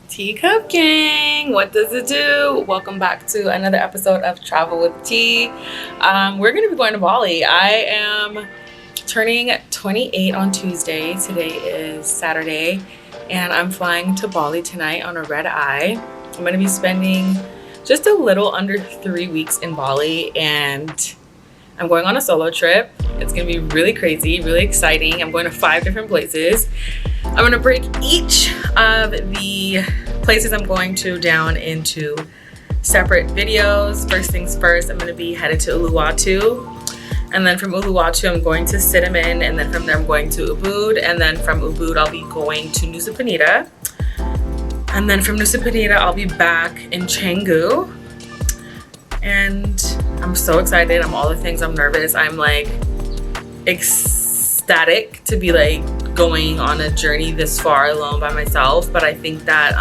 Teacup Gang, what does it do? Welcome back to another episode of Travel with T. We're going to be going to Bali. I am turning 28 on Tuesday. Today is Saturday, and I'm flying to Bali tonight on a red eye. I'm going to be spending just a little under 3 weeks in Bali, and I'm going on a solo trip. It's going to be really crazy, really exciting. I'm going to 5 different places. I'm going to break each of the places I'm going to down into separate videos. First things first, I'm going to be headed to Uluwatu. And then from Uluwatu, I'm going to Cinnamon. And then from there, I'm going to Ubud. And then from Ubud, I'll be going to Nusa Penida. And then from Nusa Penida, I'll be back in Canggu. And I'm so excited. I'm all the things. I'm nervous. I'm like ecstatic to be like going on a journey this far alone by myself, but I think that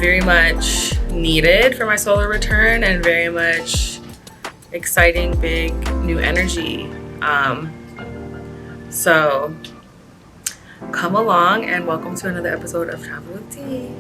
very much needed for my solo return and very much exciting, big new energy. So come along and welcome to another episode of Travel with T.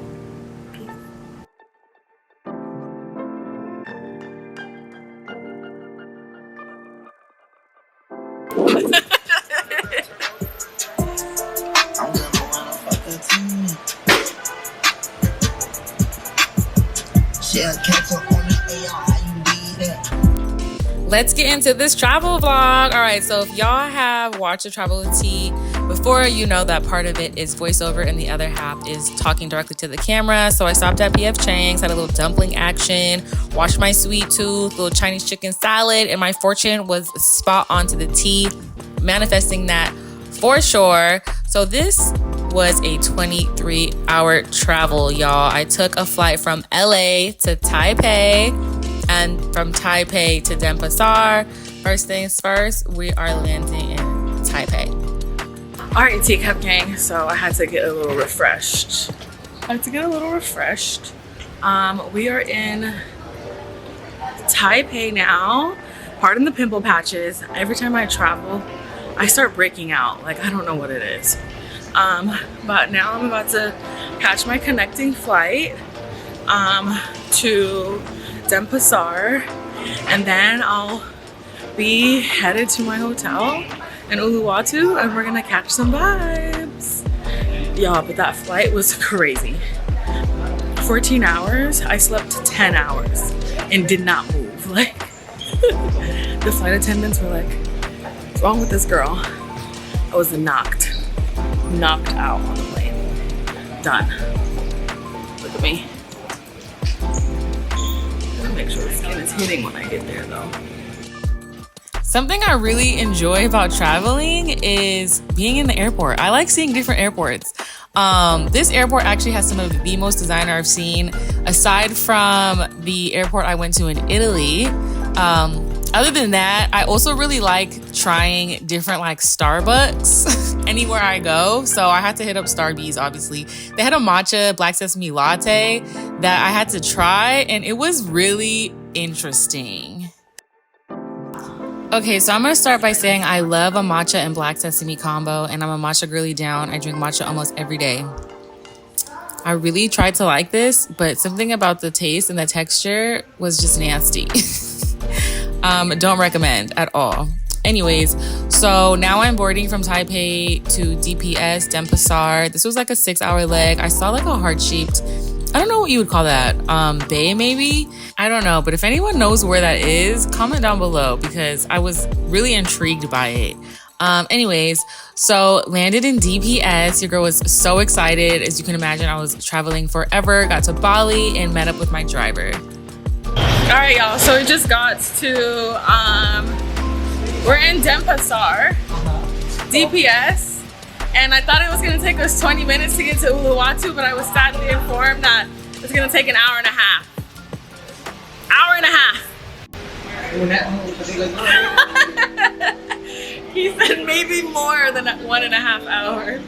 Let's get into this travel vlog. All right, so if y'all have watched the Travel with T before, you know that part of it is voiceover and the other half is talking directly to the camera. So I stopped at PF Chang's, had a little dumpling action, washed my sweet tooth, little Chinese chicken salad, and my fortune was spot on to the T, manifesting that for sure. So this was a 23-hour travel, y'all. I took a flight from LA to Taipei and from Taipei to Denpasar. First things first, we are landing in Taipei. All right, Teacup Gang, so I had to get a little refreshed. We are in Taipei now. Pardon the pimple patches. Every time I travel, I start breaking out. Like, I don't know what it is. But now I'm about to catch my connecting flight to Denpasar, and then I'll be headed to my hotel in Uluwatu, and we're gonna catch some vibes. Y'all, but that flight was crazy. 14 hours, I slept 10 hours and did not move. Like, the flight attendants were like, what's wrong with this girl? I was knocked out on the plane. Done. Look at me. Make sure the skin is hitting when I get there though. Something I really enjoy about traveling is being in the airport. I like seeing different airports. This airport actually has some of the most designer I've seen, aside from the airport I went to in Italy. Other than that, I also really like trying different like Starbucks anywhere I go. So I had to hit up Starbucks, obviously. They had a matcha black sesame latte that I had to try, and it was really interesting. Okay, so I'm gonna start by saying I love a matcha and black sesame combo, and I'm a matcha girly down. I drink matcha almost every day. I really tried to like this, but something about the taste and the texture was just nasty. Don't recommend at all. Anyways, so now I'm boarding from Taipei to DPS, Denpasar. This was like a 6-hour leg. I saw like a heart-shaped, I don't know what you would call that, bay maybe? I don't know, but if anyone knows where that is, comment down below because I was really intrigued by it. Anyways, so landed in DPS. Your girl was so excited. As you can imagine, I was traveling forever, got to Bali and met up with my driver. All right, y'all, so we just got to, we're in Denpasar, DPS, and I thought it was gonna take us 20 minutes to get to Uluwatu, but I was sadly informed that it's gonna take an hour and a half. He said maybe more than 1.5 hours.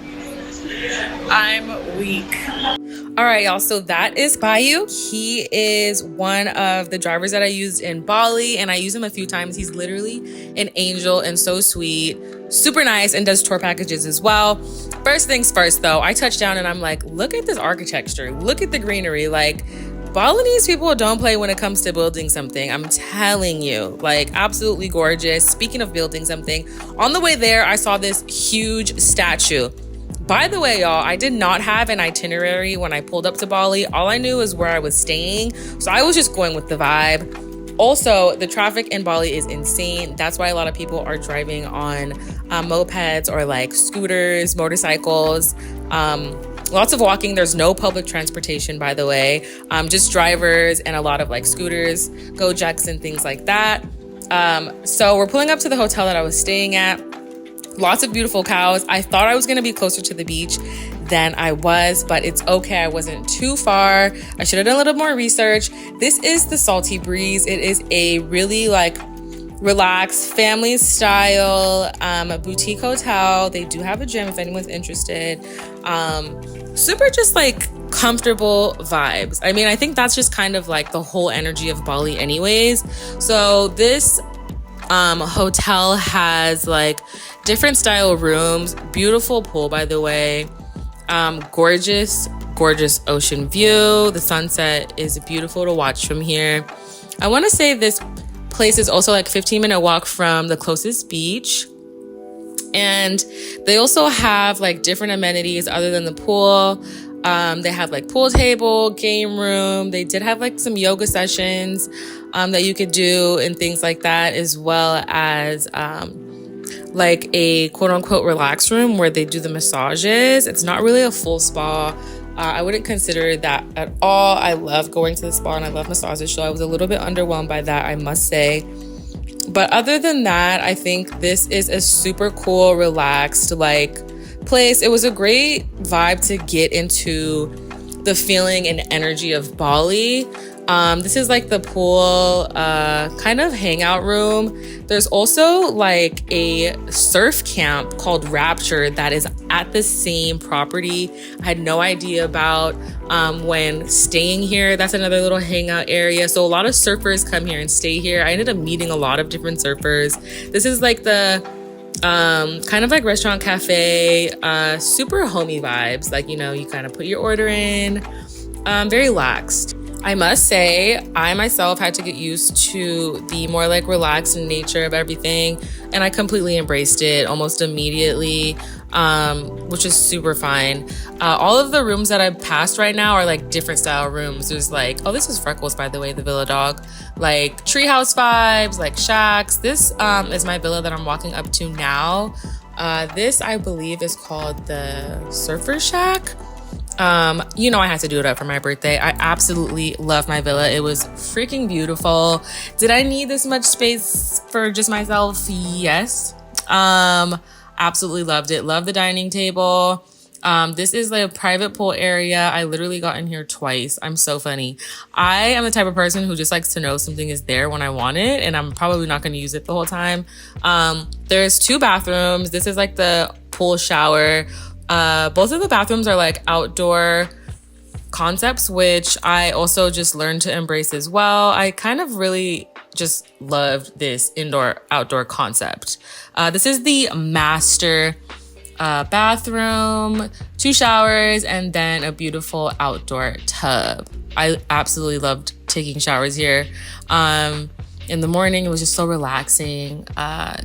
I'm weak. All right, y'all. So that is Bayu. He is one of the drivers that I used in Bali, and I use him a few times. He's literally an angel and so sweet, super nice, and does tour packages as well. First things first, though, I touched down and I'm like, look at this architecture. Look at the greenery. Like, Balinese people don't play when it comes to building something. I'm telling you, like, absolutely gorgeous. Speaking of building something, on the way there, I saw this huge statue. By the way, y'all, I did not have an itinerary when I pulled up to Bali. All I knew is where I was staying, so I was just going with the vibe. Also, the traffic in Bali is insane. That's why a lot of people are driving on mopeds or like scooters, motorcycles. Lots of walking. There's no public transportation, by the way. Just drivers and a lot of like scooters, Gojeks and things like that. So we're pulling up to the hotel that I was staying at. Lots of beautiful cows. I thought I was going to be closer to the beach than I was, but it's okay. I wasn't too far. I should have done a little more research. This is the Salty Breeze. It is a really like relaxed family style boutique hotel. They do have a gym if anyone's interested. Super just like comfortable vibes. I mean, I think that's just kind of like the whole energy of Bali anyways. So this hotel has like different style rooms, beautiful pool, by the way, gorgeous ocean view. The sunset is beautiful to watch from here. I want to say this place is also like 15-minute walk from the closest beach, and they also have like different amenities other than the pool. They have like pool table, game room. They did have like some yoga sessions that you could do and things like that, as well as like a quote unquote relax room where they do the massages. It's not really a full spa. I wouldn't consider that at all. I love going to the spa and I love massages, so I was a little bit underwhelmed by that, I must say. But other than that, I think this is a super cool, relaxed like place. It was a great vibe to get into the feeling and energy of Bali. This is like the pool kind of hangout room. There's also like a surf camp called Rapture that is at the same property. I had no idea about when staying here. That's another little hangout area. So a lot of surfers come here and stay here. I ended up meeting a lot of different surfers. This is like the kind of like restaurant cafe, super homey vibes. Like, you know, you kind of put your order in, very relaxed. I must say, I myself had to get used to the more like relaxed nature of everything, and I completely embraced it almost immediately, which is super fine. All of the rooms that I passed right now are like different style rooms. There's like, oh, this is Freckles, by the way, the villa dog, like treehouse vibes, like shacks. This is my villa that I'm walking up to now. This, I believe, is called the Surfer Shack. You know, I had to do it up for my birthday. I absolutely love my villa. It was freaking beautiful. Did I need this much space for just myself? Yes. Absolutely loved it. Love the dining table. This is like a private pool area. I literally got in here twice. I'm so funny. I am the type of person who just likes to know something is there when I want it, and I'm probably not going to use it the whole time. There's 2 bathrooms. This is like the pool shower. Both of the bathrooms are like outdoor concepts, which I also just learned to embrace as well. I kind of really just loved this indoor-outdoor concept. This is the master bathroom, 2 showers, and then a beautiful outdoor tub. I absolutely loved taking showers here. In the morning, it was just so relaxing,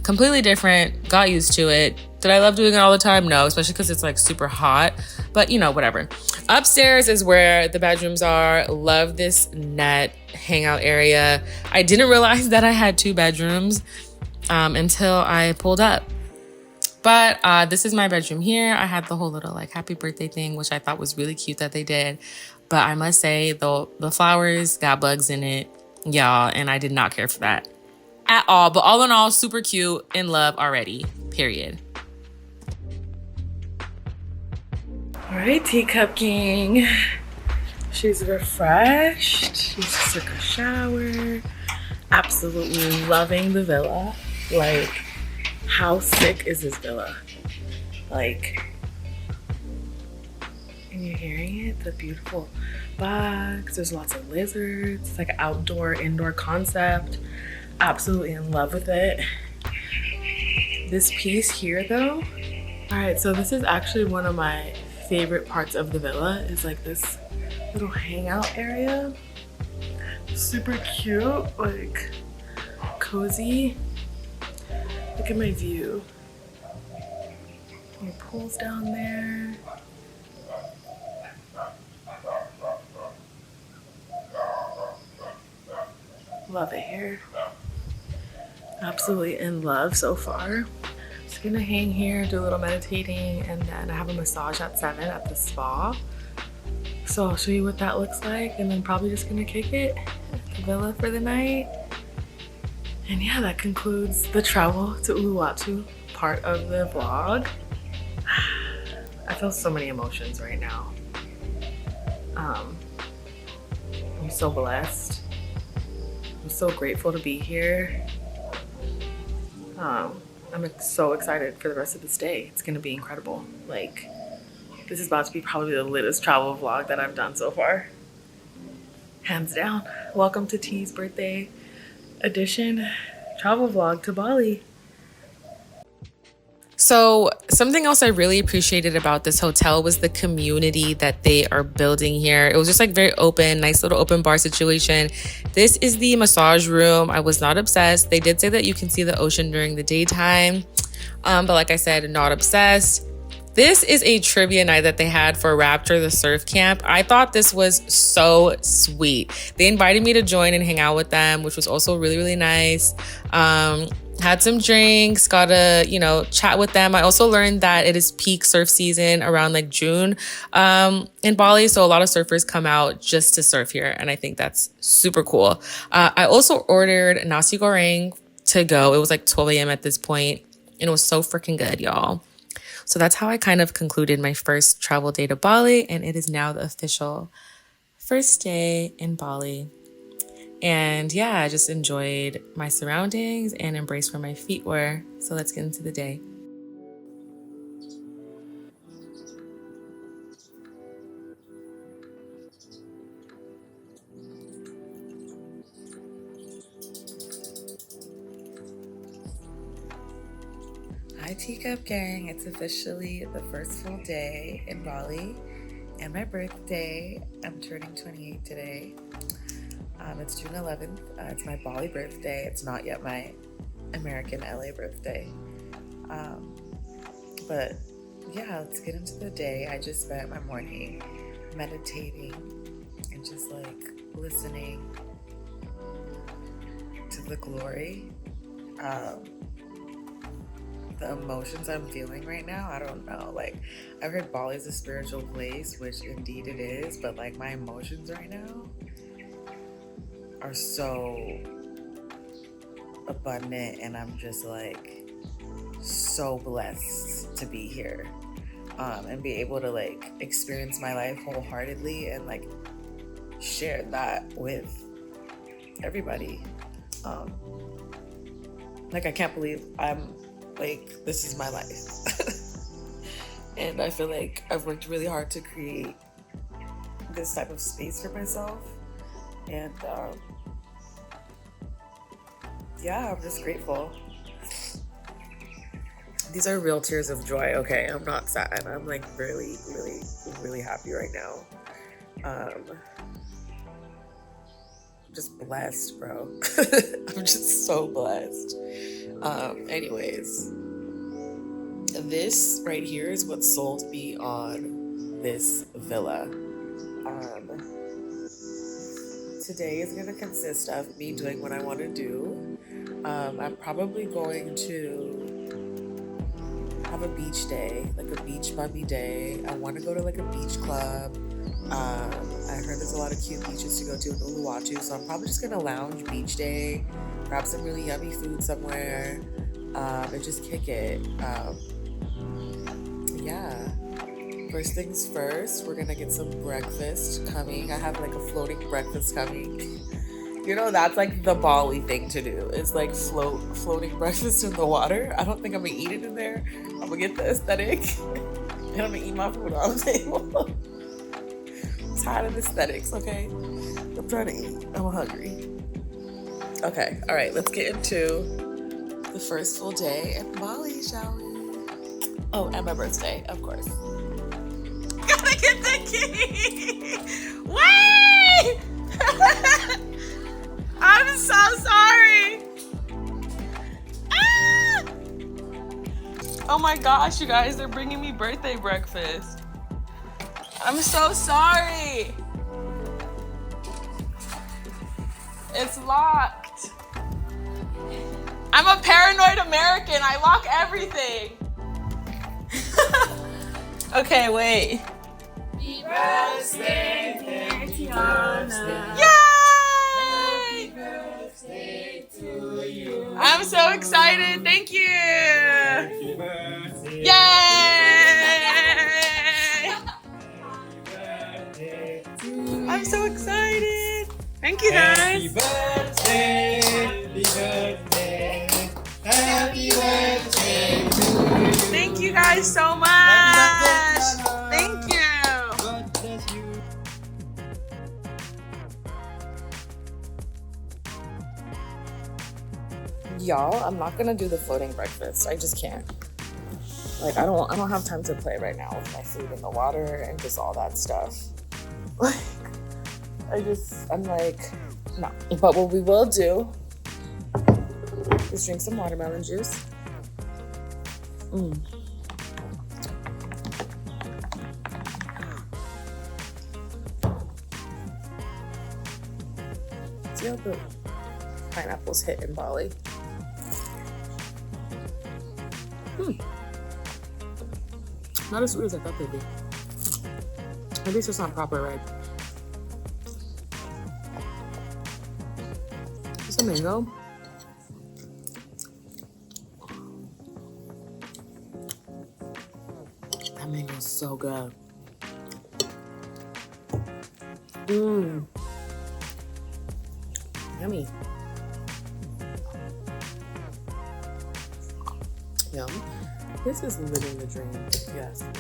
completely different, got used to it. Did I love doing it all the time? No, especially because it's like super hot, but you know, whatever. Upstairs is where the bedrooms are. Love this net hangout area. I didn't realize that I had 2 bedrooms until I pulled up. But this is my bedroom here. I had the whole little like happy birthday thing, which I thought was really cute that they did. But I must say, the flowers got bugs in it, y'all, and I did not care for that at all. But all in all, super cute, in love already, period. All right, Teacup King. She's refreshed. She just took a shower. Absolutely loving the villa. Like, how sick is this villa? Like, Can you hearing it? The beautiful bugs. There's lots of lizards. It's like an outdoor, indoor concept. Absolutely in love with it. This piece here though. All right, so this is actually one of my favorite parts of the villa. Is like this little hangout area. Super cute, like cozy. Look at my view. Little pools down there. Love it here. Absolutely in love so far. Just gonna hang here, do a little meditating, and then I have a massage at 7 at the spa. So I'll show you what that looks like, and then probably just gonna kick it at the villa for the night. And yeah, that concludes the travel to Uluwatu part of the vlog. I feel so many emotions right now. I'm so blessed. I'm so grateful to be here. I'm so excited for the rest of this day. It's gonna be incredible. Like, this is about to be probably the latest travel vlog that I've done so far. Hands down. Welcome to T's birthday edition travel vlog to Bali. So something else I really appreciated about this hotel was the community that they are building here. It was just like very open, nice little open bar situation. This is the massage room. I was not obsessed. They did say that you can see the ocean during the daytime. But like I said, not obsessed. This is a trivia night that they had for Rapture, the surf camp. I thought this was so sweet. They invited me to join and hang out with them, which was also really, really nice. Had some drinks, got to, chat with them. I also learned that it is peak surf season around like June in Bali. So a lot of surfers come out just to surf here. And I think that's super cool. I also ordered Nasi Goreng to go. It was like 12 a.m. at this point, and it was so freaking good, y'all. So that's how I kind of concluded my first travel day to Bali. And it is now the official first day in Bali. And yeah, I just enjoyed my surroundings and embraced where my feet were. So let's get into the day. Hi Teacup Gang, it's officially the first full day in Bali and my birthday. I'm turning 28 today. It's June 11th. It's my Bali birthday. It's not yet my American LA birthday. But yeah, let's get into the day. I just spent my morning meditating and just like listening to the glory. The emotions I'm feeling right now, I don't know. Like, I've heard Bali is a spiritual place, which indeed it is, but like my emotions right now are so abundant, and I'm just like so blessed to be here and be able to like experience my life wholeheartedly and like share that with everybody. Like, I can't believe I'm like, this is my life. And I feel like I've worked really hard to create this type of space for myself. And yeah, I'm just grateful. These are real tears of joy. Okay, I'm not sad. I'm like really, really, really happy right now. Just blessed, bro. I'm just so blessed. Anyways, this right here is what sold me on this villa. Today is going to consist of me doing what I want to do. I'm probably going to have a beach day, like a beach bummy day. I want to go to like a beach club. I heard there's a lot of cute beaches to go to in Uluwatu, so I'm probably just going to lounge beach day, grab some really yummy food somewhere, and just kick it. Yeah. First things first, we're gonna get some breakfast coming. I have like a floating breakfast coming. You know, that's like the Bali thing to do. It's like floating breakfast in the water. I don't think I'm gonna eat it in there. I'm gonna get the aesthetic and I'm gonna eat my food on the table. tired of aesthetics, okay? I'm trying to eat. I'm hungry. Okay, all right, let's get into the first full day in Bali, shall we? Oh, and my birthday, of course. Gotta get the key! Wait! I'm so sorry! Ah! Oh my gosh, you guys, they're bringing me birthday breakfast. I'm so sorry. It's locked. I'm a paranoid American. I lock everything. Okay, wait. Happy birthday, Tiana. Yay! Happy birthday to you. I'm so excited. Thank you. Happy birthday. Yay! I'm so excited. Thank you, guys. Happy birthday. Happy birthday. Happy birthday to you. Thank you guys so much. Thank you. God bless you. Y'all, I'm not gonna do the floating breakfast. I just can't. Like, I don't have time to play right now with my food in the water and just all that stuff. Like, I'm like, no. But what we will do is drink some watermelon juice. See how the pineapples hit in Bali? Not as sweet as I thought they'd be. Maybe it's just not proper, right? Is it mango? That mango's so good. Yummy. Yum. This is living the dream, if you ask me.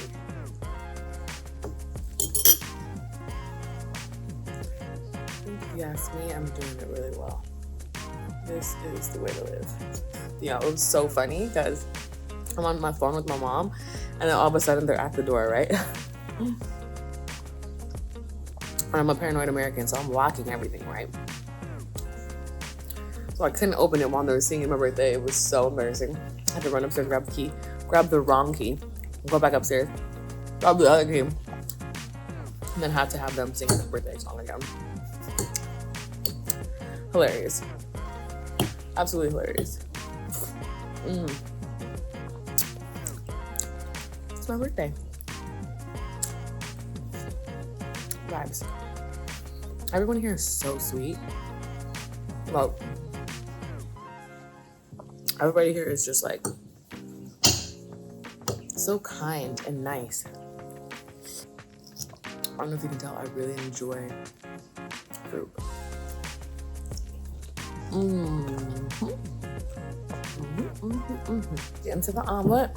If you ask me, I'm doing it really well. This is the way to live. Yeah, it was so funny because I'm on my phone with my mom and then all of a sudden they're at the door, right? And I'm a paranoid American, so I'm locking everything, right? So I couldn't open it while they were singing my birthday. It was so embarrassing. I had to run upstairs, grab the key, grab the wrong key, go back upstairs, grab the other key, and then had to have them sing the birthday song again. Hilarious. Absolutely hilarious. It's my birthday. Vibes. Everyone here is so sweet. Well, everybody here is just like so kind and nice. I don't know if you can tell, I really enjoy fruit. Get into the omelet.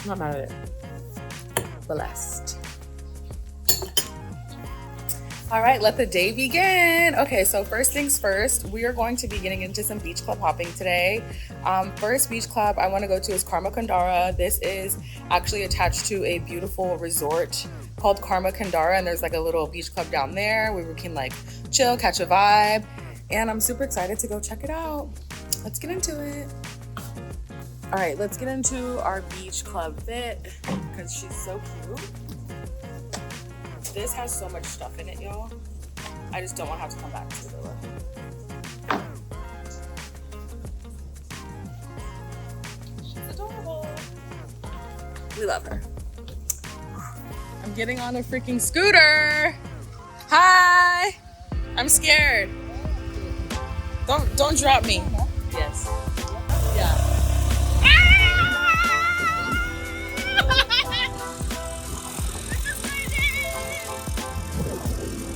Not mad at it. Blessed. All right, let the day begin. Okay, so first things first, we are going to be getting into some beach club hopping today. First beach club I want to go to is Karma Kandara. This is actually attached to a beautiful resort called Karma Kandara, and there's like a little beach club down there where we can like chill, catch a vibe, and I'm super excited to go check it out. Let's get into it. All right, let's get into our beach club fit because she's so cute. This has so much stuff in it, y'all. I just don't want to have to come back to the villa. She's adorable. We love her. I'm getting on a freaking scooter. Hi. I'm scared. Don't drop me. Yes. Yeah.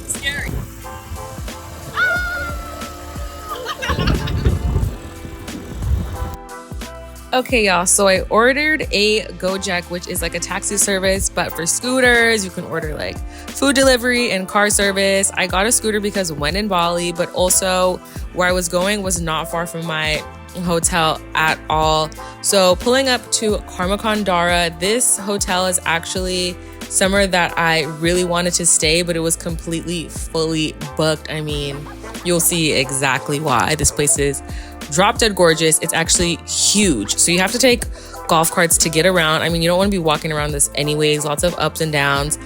Scary. Okay, y'all, so I ordered a Gojek, which is like a taxi service, but for scooters. You can order like food delivery and car service. I got a scooter because when in Bali, but also where I was going was not far from my hotel at all. So pulling up to Karma Kandara, this hotel is actually somewhere that I really wanted to stay, but it was completely fully booked. I mean, you'll see exactly why. This place is drop dead gorgeous. It's actually huge. So you have to take golf carts to get around. I mean, you don't want to be walking around this anyways. Lots of ups and downs.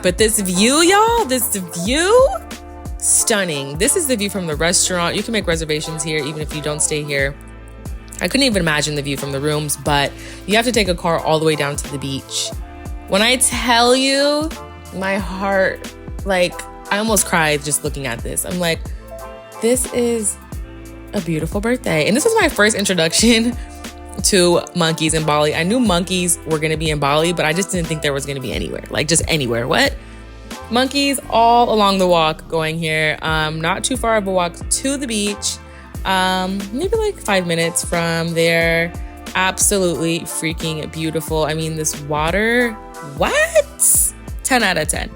But this view, y'all, this view, stunning. This is the view from the restaurant. You can make reservations here even if you don't stay here. I couldn't even imagine the view from the rooms, but you have to take a car all the way down to the beach. When I tell you, my heart, like, I almost cried just looking at this. I'm like, this is a beautiful birthday. And this was my first introduction to monkeys in Bali. I knew monkeys were gonna be in Bali, but I just didn't think there was gonna be anywhere, like just anywhere. What? Monkeys all along the walk going here. Not too far of a walk to the beach. Maybe like 5 minutes from there. Absolutely freaking beautiful. I mean, this water, what? 10 out of 10.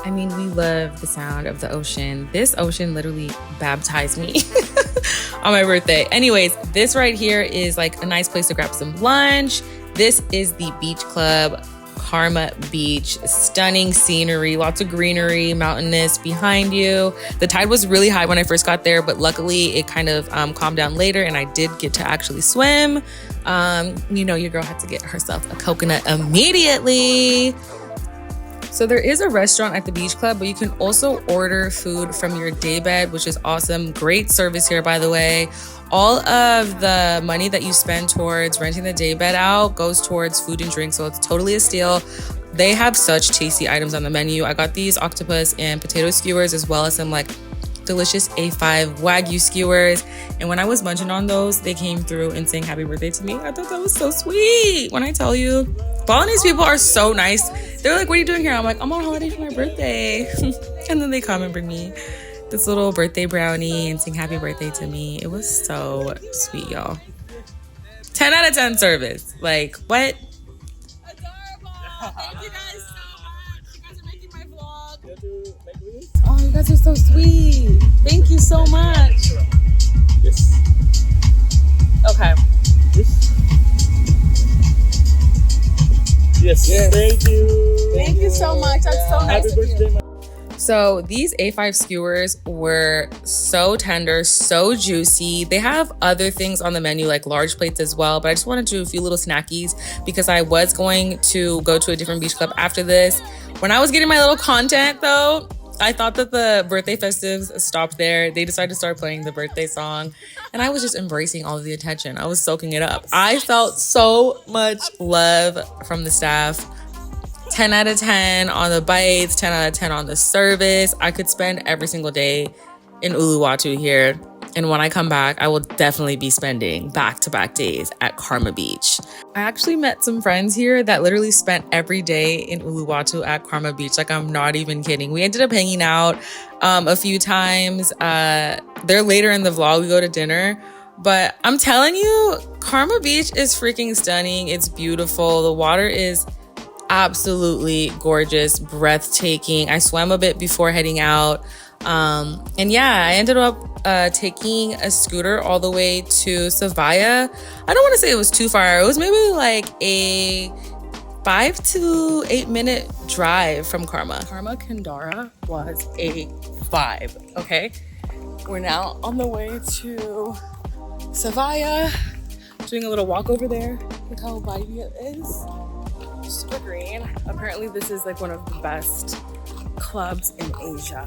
I mean, we love the sound of the ocean. This ocean literally baptized me on my birthday. Anyways, this right here is like a nice place to grab some lunch. This is the beach club, Karma Beach. Stunning scenery, lots of greenery, mountainous behind you. The tide was really high when I first got there, but luckily it kind of calmed down later and I did get to actually swim. You know, your girl had to get herself a coconut immediately. So there is a restaurant at the beach club, but you can also order food from your daybed, which is awesome. Great service here, by the way. All of the money that you spend towards renting the daybed out goes towards food and drink, so it's totally a steal. They have such tasty items on the menu. I got these octopus and potato skewers, as well as some like delicious A5 Wagyu skewers. And when I was munching on those, they came through and sang happy birthday to me. I thought that was so sweet. When I tell you, Balinese people are so nice. They're like, what are you doing here? I'm like, I'm on holiday for my birthday. And then they come and bring me this little birthday brownie and sing happy birthday to me. It was so sweet, y'all. 10 out of 10 service. Like, what? Adorable. Thank you guys so much. You guys are making my vlog. Oh, you guys are so sweet. Thank you so much. Yes. Okay. Yes. Thank you. Thank you so much. That's so nice Happy of you. birthday, So these A5 skewers were so tender, so juicy. They have other things on the menu like large plates as well, but I just wanted to do a few little snackies because I was going to go to a different beach club after this. When I was getting my little content though, I thought that the birthday festives stopped there. They decided to start playing the birthday song and I was just embracing all of the attention. I was soaking it up. I felt so much love from the staff. 10 out of 10 on the bites, 10 out of 10 on the service. I could spend every single day in Uluwatu here. And when I come back, I will definitely be spending back-to-back days at Karma Beach. I actually met some friends here that literally spent every day in Uluwatu at Karma Beach. Like, I'm not even kidding. We ended up hanging out a few times. They're later in the vlog. We go to dinner. But I'm telling you, Karma Beach is freaking stunning. It's beautiful. The water is absolutely gorgeous, breathtaking. I swam a bit before heading out. And yeah, I ended up taking a scooter all the way to Savaya. I don't want to say it was too far. It was maybe like a 5 to 8 minute drive from Karma. Karma Kandara was a vibe, okay? We're now on the way to Savaya, doing a little walk over there. Look how vibey it is. Super green. Apparently this is like one of the best clubs in Asia.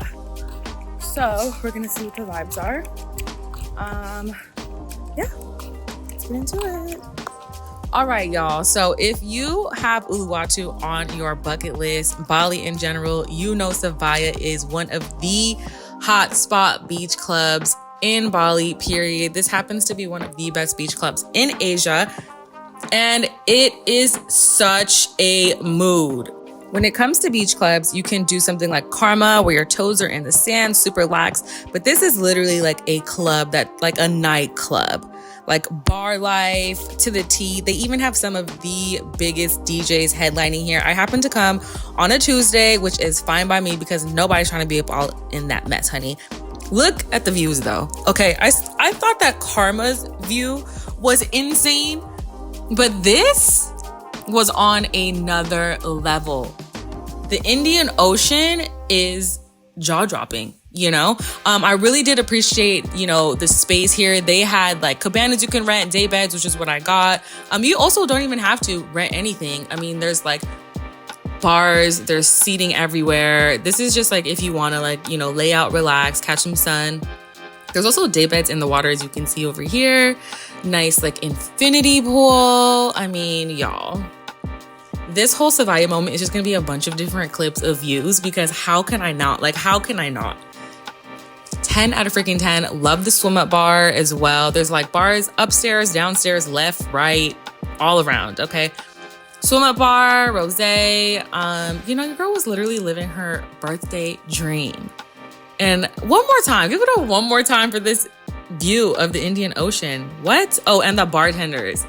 So we're gonna see what the vibes are. Yeah, let's get into it. All right, y'all. So if you have Uluwatu on your bucket list, Bali in general, you know Savaya is one of the hotspot beach clubs in Bali, period. This happens to be one of the best beach clubs in Asia. And it is such a mood. When it comes to beach clubs, you can do something like Karma, where your toes are in the sand, super lax. But this is literally like a club like a nightclub, like bar life to the T. They even have some of the biggest DJs headlining here. I happen to come on a Tuesday, which is fine by me because nobody's trying to be up all in that mess, honey. Look at the views though. Okay, I thought that Karma's view was insane, but this was on another level. The Indian Ocean is jaw-dropping, you know? I really did appreciate, you know, the space here. They had like cabanas you can rent, day beds, which is what I got. You also don't even have to rent anything. I mean, there's like bars, there's seating everywhere. This is just like if you want to like, you know, lay out, relax, catch some sun. There's also day beds in the water, as you can see over here. Nice like infinity pool. I mean, y'all, this whole Savaya moment is just gonna be a bunch of different clips of views because how can I not? Like, how can I not? 10 out of freaking 10. Love the swim up bar as well. There's like bars upstairs, downstairs, left, right, all around, okay? Swim up bar, rosé. You know, your girl was literally living her birthday dream. And one more time, give it a one more time for this view of the Indian Ocean. What? Oh, and the bartenders.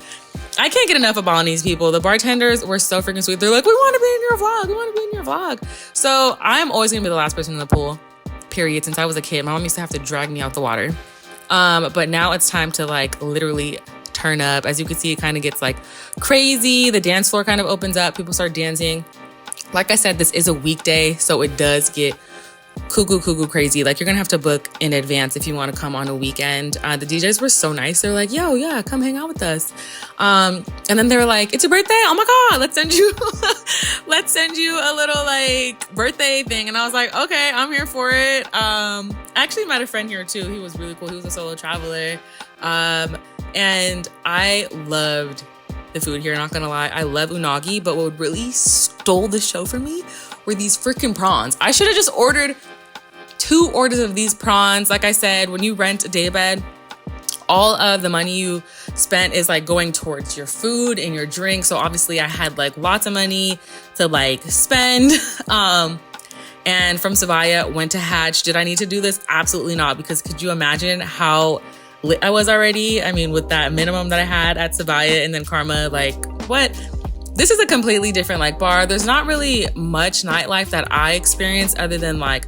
I can't get enough of Balinese people. The bartenders were so freaking sweet. They're like, we want to be in your vlog. We want to be in your vlog. So I'm always going to be the last person in the pool, period. Since I was a kid, my mom used to have to drag me out the water. But now it's time to like literally turn up. As you can see, it kind of gets like crazy. The dance floor kind of opens up. People start dancing. Like I said, this is a weekday, so it does get cuckoo crazy. Like, you're gonna have to book in advance if you want to come on a weekend. The DJs were so nice. They're like, yo, yeah, come hang out with us. And then they were like, it's your birthday? Oh my God, let's send you a little like birthday thing. And I was like, okay, I'm here for it. I actually met a friend here too. He was really cool. He was a solo traveler. And I loved the food here, not gonna lie. I love unagi, but what really stole the show for me were these freaking prawns. I should have just ordered 2 orders of these prawns. Like I said, when you rent a day bed, all of the money you spent is like going towards your food and your drink. So obviously I had like lots of money to like spend. And from Savaya, went to Hatch. Did I need to do this? Absolutely not, because could you imagine how lit I was already? I mean, with that minimum that I had at Savaya and then Karma, like what? This is a completely different like bar. There's not really much nightlife that I experienced other than like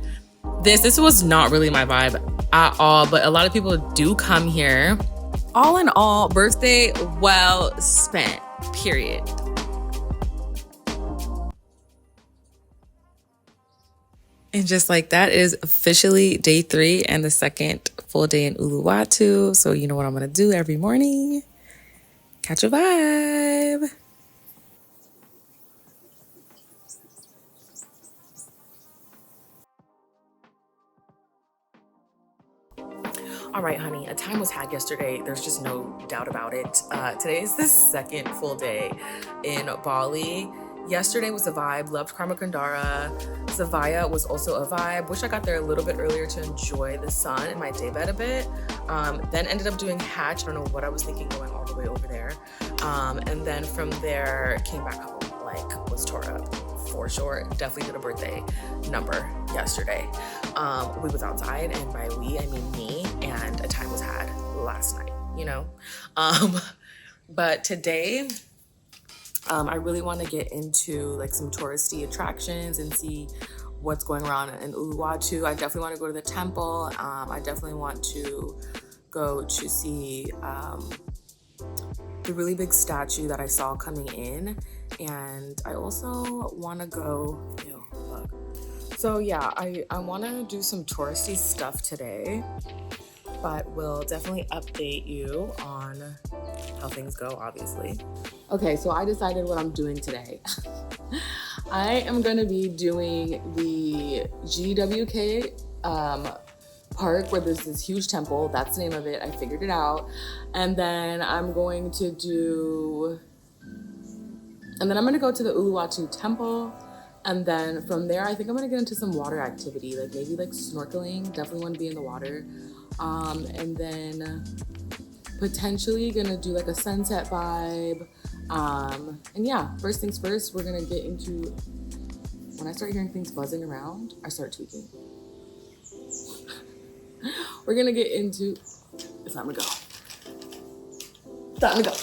this. This was not really my vibe at all, but a lot of people do come here. All in all, birthday well spent, period. And just like that is officially day 3 and the second full day in Uluwatu. So you know what I'm gonna do every morning? Catch a vibe. All right, honey, a time was had yesterday. There's just no doubt about it. Today is the second full day in Bali. Yesterday was a vibe. Loved Karma Kandara. Savaya was also a vibe. Wish I got there a little bit earlier to enjoy the sun in my daybed a bit. Then ended up doing Hatch. I don't know what I was thinking going all the way over there. And then from there came back home. Like, was tore up for sure. Definitely did a birthday number yesterday. We was outside, and by we I mean me, and a time was had last night, you know. But today I really want to get into like some touristy attractions and see what's going around in Uluwatu. I definitely want to go to the temple. I definitely want to go to see the really big statue that I saw coming in, and I also want to go, look. So yeah, I want to do some touristy stuff today, but we'll definitely update you on how things go, obviously. Okay, so I decided what I'm doing today. I am going to be doing the GWK park where there's this huge temple. That's the name of it. I figured it out. And then I'm going to go to the Uluwatu Temple. And then from there, I think I'm going to get into some water activity, like maybe like snorkeling. Definitely want to be in the water. And then potentially going to do like a sunset vibe. And yeah, first things first, we're going to get into when I start hearing things buzzing around, I start tweaking. We're gonna get into, it's time to go. Time to go.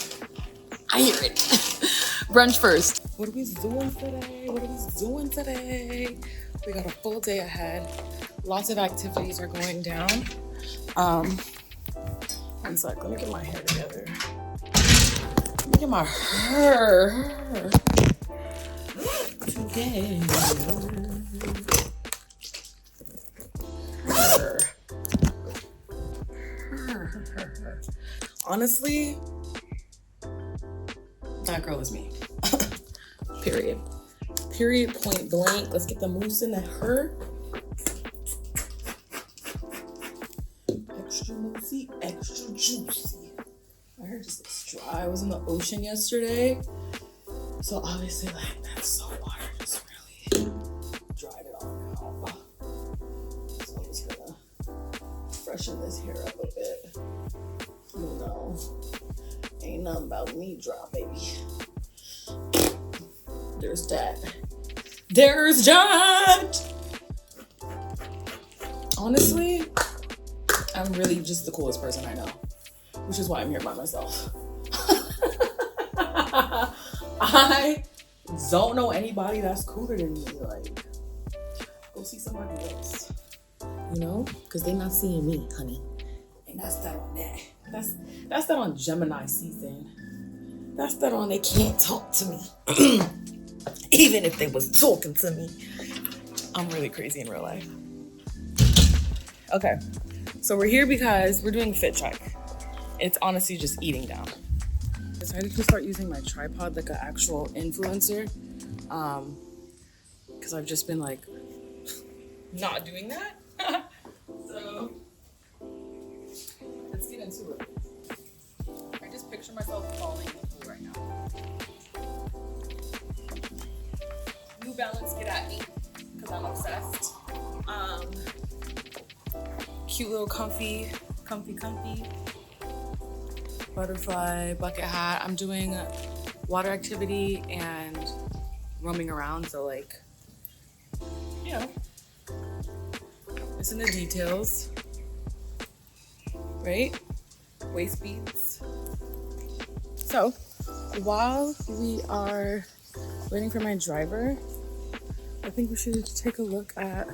I hear it. Brunch first. What are we doing today? What are we doing today? We got a full day ahead. Lots of activities are going down. One sec, let me get my hair together. Let me get my hair together. Honestly, that girl is me. Period. Period, point blank. Let's get the moose in her. Extra moosey, extra juicy. My hair just looks dry. I was in the ocean yesterday. So obviously, like, that salt water just really dried it all out. So I'm just gonna freshen this hair up a bit. You know, ain't nothing about me dry, baby. There's that. There's that. Honestly, I'm really just the coolest person I know, which is why I'm here by myself. I don't know anybody that's cooler than me. Like, go see somebody else, you know, because they're not seeing me, honey. And that's that on that. That's that on Gemini season. That's that on they can't talk to me. Even if they was talking to me. I'm really crazy in real life. Okay, so we're here because we're doing fit check. It's honestly just eating down. I decided to start using my tripod like an actual influencer. Because I've just been like not doing that. So let's get into it. I just picture myself falling in the pool right now. New Balance, get at me, because I'm obsessed. Cute little comfy butterfly bucket hat. I'm doing water activity and roaming around, so like, you know, it's in the details, right? Waist beads. So while we are waiting for my driver, I think we should take a look at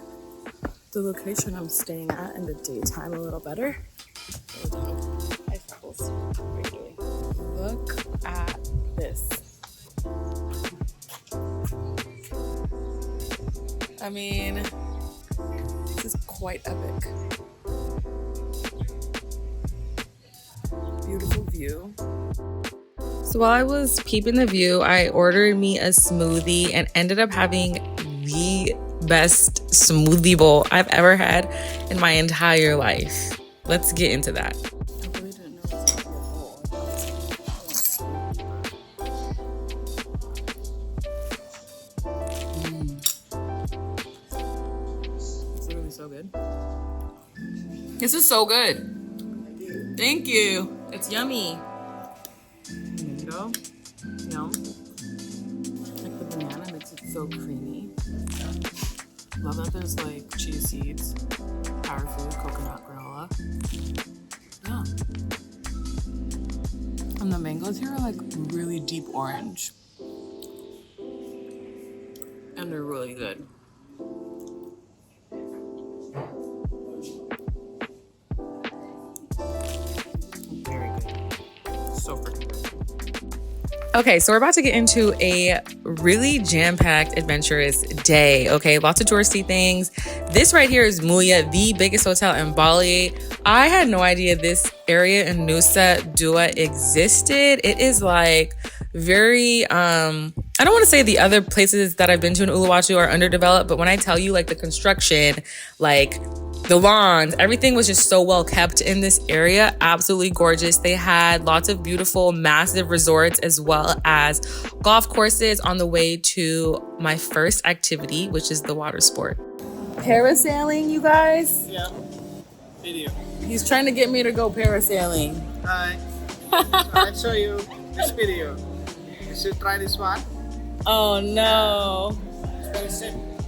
the location I'm staying at in the daytime a little better. Hi, Freckles. What are you doing? Look at this. I mean, this is quite epic. Beautiful view. So while I was peeping the view, I ordered me a smoothie and ended up having the best smoothie bowl I've ever had in my entire life. Let's get into that. I really didn't know it was a bowl. It's literally so good. This is so good. Thank you. It's yummy. Mango. Yum. Like the banana makes it so creamy. Love that there's like chia seeds, power food, coconut granola. Yeah. And the mangoes here are like really deep orange. And they're really good. Very good. So freaking good. Okay, so we're about to get into a really jam-packed, adventurous day, okay? Lots of touristy things. This right here is Mulia, the biggest hotel in Bali. I had no idea this area in Nusa Dua existed. It is like very, I don't want to say the other places that I've been to in Uluwatu are underdeveloped, but when I tell you like the construction, like the lawns, everything was just so well kept in this area. Absolutely gorgeous. They had lots of beautiful, massive resorts as well as golf courses on the way to my first activity, which is the water sport. Parasailing, you guys? Yeah. Video. He's trying to get me to go parasailing. Hi. I'll show you this video. You should try this one. Oh no. It's very simple.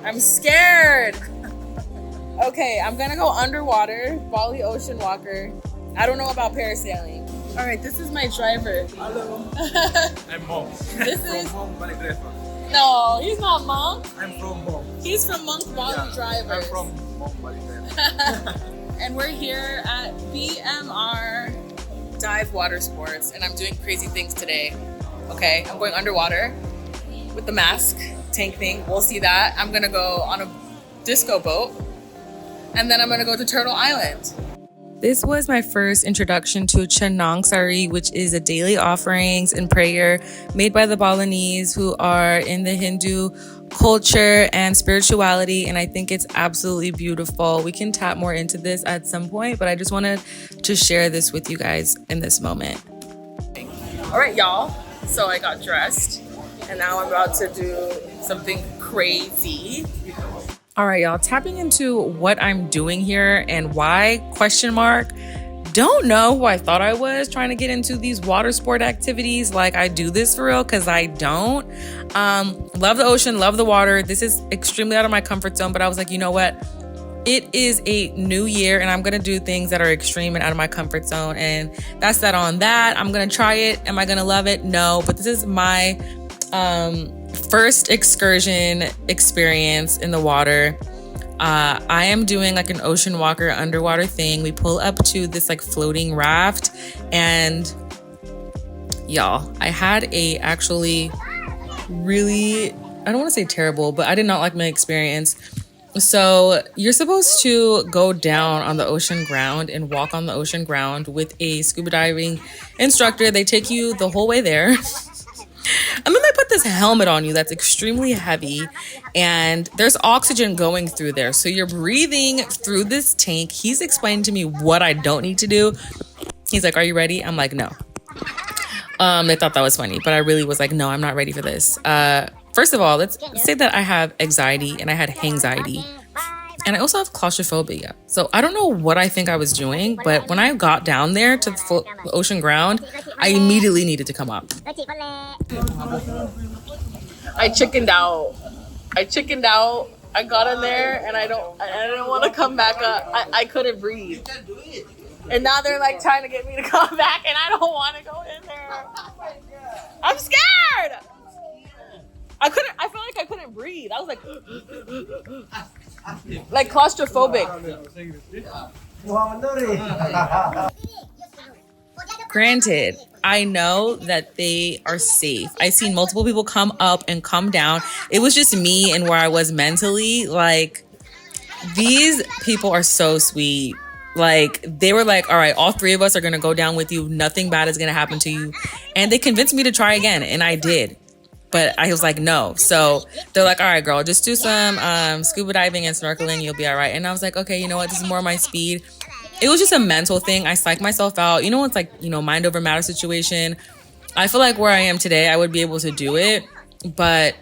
I'm scared. Okay, I'm gonna go underwater, Bali Ocean Walker. I don't know about parasailing. All right, this is my driver. Hello. I'm Monk. This is Monk Bali driver. no, he's not Monk. I'm from Monk. He's from Monk Bali Drivers. I'm from Monk Bali driver. And we're here at BMR Dive Water Sports, and I'm doing crazy things today. Okay, I'm going underwater with the mask tank thing. We'll see that. I'm gonna go on a disco boat, and then I'm gonna go to Turtle Island. This was my first introduction to Chanang Sari, which is a daily offerings and prayer made by the Balinese, who are in the Hindu culture and spirituality, and I think it's absolutely beautiful. We can tap more into this at some point, but I just wanted to share this with you guys in this moment. All right, y'all. So I got dressed, and now I'm about to do something crazy. All right, y'all, tapping into what I'm doing here and why, question mark. Don't know who I thought I was trying to get into these water sport activities. Like, I do this for real because I don't. Love the ocean, love the water. This is extremely out of my comfort zone, but I was like, you know what? It is a new year and I'm going to do things that are extreme and out of my comfort zone. And that's that on that. I'm going to try it. Am I going to love it? No, but this is my first excursion experience in the water. I am doing like an ocean walker underwater thing. We pull up to this like floating raft, and y'all, I had a actually really, I don't want to say terrible, but I did not like my experience. So you're supposed to go down on the ocean ground and walk on the ocean ground with a scuba diving instructor. They take you the whole way there. And then they put this helmet on you that's extremely heavy, and there's oxygen going through there. So you're breathing through this tank. He's explaining to me what I don't need to do. He's like, are you ready? I'm like, no. They thought that was funny, but I really was like, no, I'm not ready for this. First of all, let's say that I have anxiety and I had anxiety. And I also have claustrophobia. So I don't know what I think I was doing, but when I got down there to the ocean ground, I immediately needed to come up. I chickened out. I got in there and I didn't want to come back up. I couldn't breathe. And now they're like trying to get me to come back and I don't want to go in there. I'm scared. I felt like I couldn't breathe. I was like claustrophobic. Granted, I know that they are safe. I've seen multiple people come up and come down. It was just me and where I was mentally. Like, these people are so sweet. Like, they were like, all right, all three of us are going to go down with you. Nothing bad is going to happen to you. And they convinced me to try again. And I did. But I was like, no. So they're like, all right, girl, just do some scuba diving and snorkeling. You'll be all right. And I was like, okay, you know what? This is more my speed. It was just a mental thing. I psyched myself out. You know, it's like, you know, mind over matter situation. I feel like where I am today, I would be able to do it. But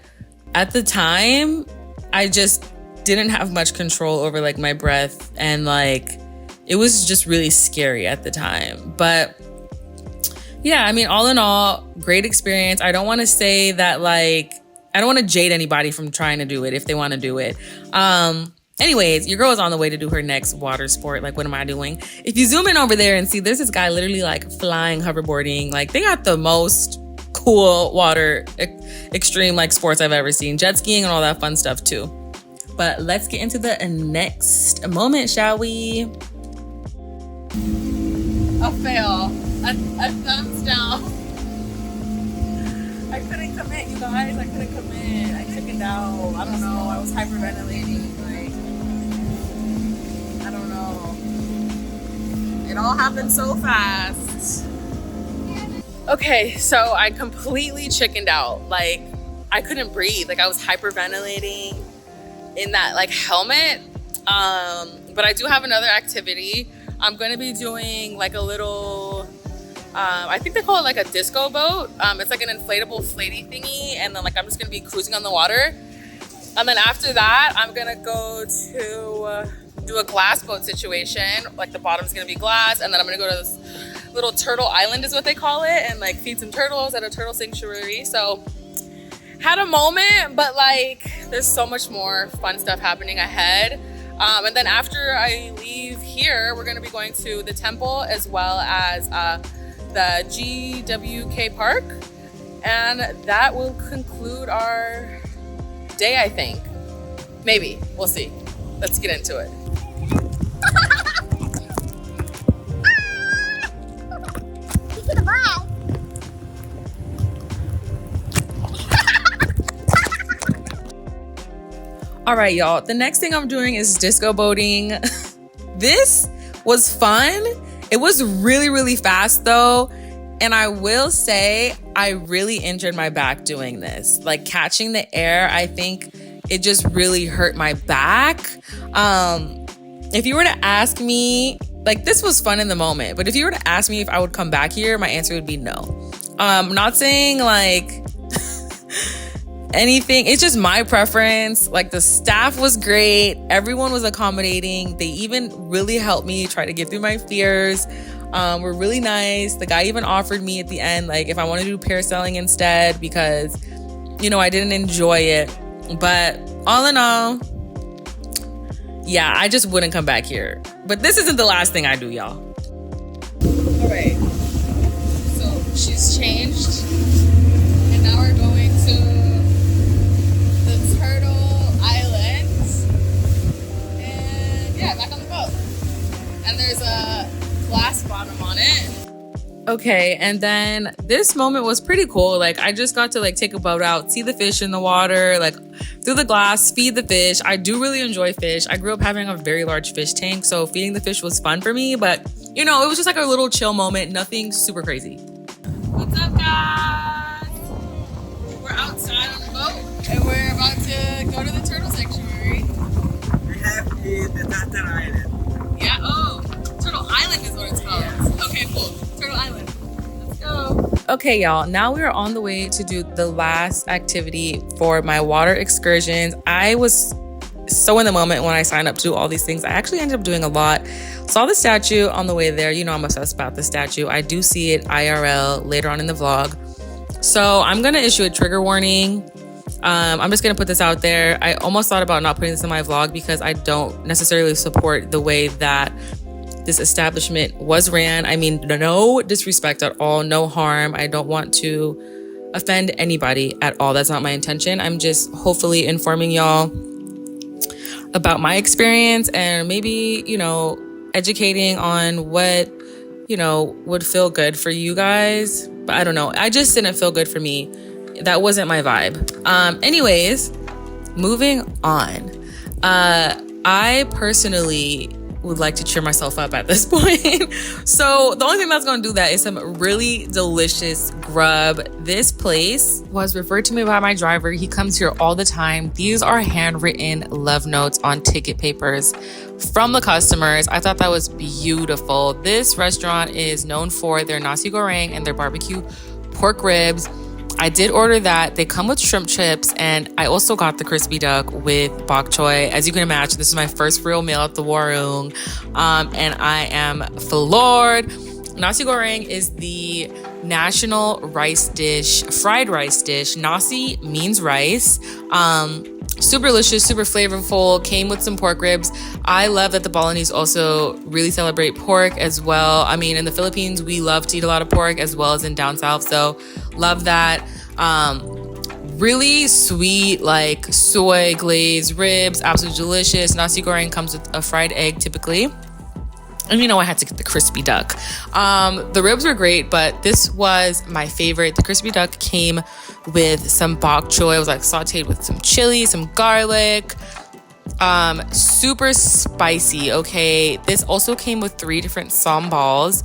at the time, I just didn't have much control over like my breath. And like, it was just really scary at the time. But yeah, I mean, all in all, great experience. I don't want to say that, like, I don't want to jade anybody from trying to do it if they want to do it. Anyways, your girl is on the way to do her next water sport. Like, what am I doing? If you zoom in over there and see, there's this guy literally like flying, hoverboarding. Like, they got the most cool water extreme like sports I've ever seen. Jet skiing and all that fun stuff too. But let's get into the next moment, shall we? A fail. A thumbs down. I couldn't commit, you guys. I couldn't commit. I chickened out. I don't know. I was hyperventilating. Like, I don't know. It all happened so fast. Okay, so I completely chickened out. Like, I couldn't breathe. Like, I was hyperventilating in that like helmet. But I do have another activity. I'm going to be doing like a little, I think they call it like a disco boat. It's like an inflatable flatey thingy. And then like, I'm just going to be cruising on the water. And then after that, I'm going to go to do a glass boat situation. Like, the bottom's going to be glass. And then I'm going to go to this little turtle island is what they call it. And like feed some turtles at a turtle sanctuary. So had a moment, but like there's so much more fun stuff happening ahead. And then after I leave here, we're gonna be going to the temple as well as the GWK Park. And that will conclude our day, I think. Maybe, we'll see. Let's get into it. All right, y'all. The next thing I'm doing is disco boating. This was fun. It was really, really fast though. And I will say, I really injured my back doing this. Like catching the air, I think it just really hurt my back. If you were to ask me, like this was fun in the moment, but if you were to ask me if I would come back here, my answer would be no. I'm not saying like anything. It's just my preference. Like the staff was great. Everyone was accommodating. They even really helped me try to get through my fears. Were really nice. The guy even offered me at the end, like if I want to do parasailing instead because, you know, I didn't enjoy it. But all in all, yeah, I just wouldn't come back here. But this isn't the last thing I do, y'all. All right. So she's changed. And now we're going to the Turtle Islands. And yeah, back on the boat. And there's a glass bottom on it. Okay, and then this moment was pretty cool. Like I just got to like take a boat out, see the fish in the water, like through the glass, feed the fish. I do really enjoy fish. I grew up having a very large fish tank, so feeding the fish was fun for me, but you know, it was just like a little chill moment, nothing super crazy. What's up, guys? We're outside on the boat and we're about to go to the turtle sanctuary. We have the Turtle Island. Yeah, oh, Turtle Island is what it's called. Yeah. Okay, cool. Turtle Island. Let's go. Okay, y'all. Now we are on the way to do the last activity for my water excursions. I was so in the moment when I signed up to do all these things. I actually ended up doing a lot. Saw the statue on the way there. You know I'm obsessed about the statue. I do see it IRL later on in the vlog. So I'm going to issue a trigger warning. I'm just going to put this out there. I almost thought about not putting this in my vlog because I don't necessarily support the way that this establishment was ran. I mean, no disrespect at all, no harm. I don't want to offend anybody at all. That's not my intention. I'm just hopefully informing y'all about my experience and maybe, you know, educating on what, you know, would feel good for you guys. But I don't know. I just didn't feel good for me. That wasn't my vibe. Anyways, moving on. I personally would like to cheer myself up at this point. So the only thing that's gonna do that is some really delicious grub. This place was referred to me by my driver. He comes here all the time. These are handwritten love notes on ticket papers from the customers. I thought that was beautiful. This restaurant is known for their Nasi Goreng and their barbecue pork ribs. I did order that. They come with shrimp chips, and I also got the crispy duck with bok choy. As you can imagine, this is my first real meal at the Warung, and I am floored. Nasi Goreng is the national rice dish, fried rice dish. Nasi means rice. Super delicious, super flavorful, came with some pork ribs. I love that the Balinese also really celebrate pork as well. I mean, in the Philippines, we love to eat a lot of pork as well as in down south. So love that. Really sweet, like soy glazed ribs, absolutely delicious. Nasi Goreng comes with a fried egg typically. And you know, I had to get the crispy duck. The ribs were great, but this was my favorite. The crispy duck came with some bok choy. It was like sauteed with some chili, some garlic. Super spicy, okay? This also came with 3 different sambals.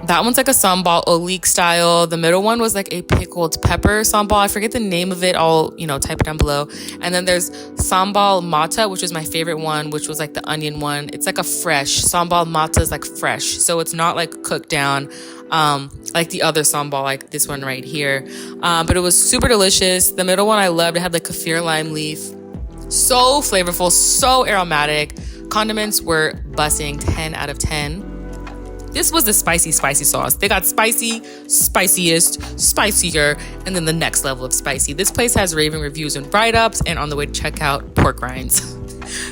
That one's like a sambal olik style. The middle one was like a pickled pepper sambal. I forget the name of it. I'll, you know, type it down below. And then there's sambal mata, which was my favorite one, which was like the onion one. It's like a fresh. Sambal mata is like fresh. So it's not like cooked down like the other sambal, like this one right here. But it was super delicious. The middle one I loved. It had like kaffir lime leaf. So flavorful, so aromatic. Condiments were bussing, 10 out of 10. This was the spicy sauce. They got spicy, spiciest, spicier, and then the next level of spicy. This place has raving reviews and write-ups, and on the way to check out, pork rinds.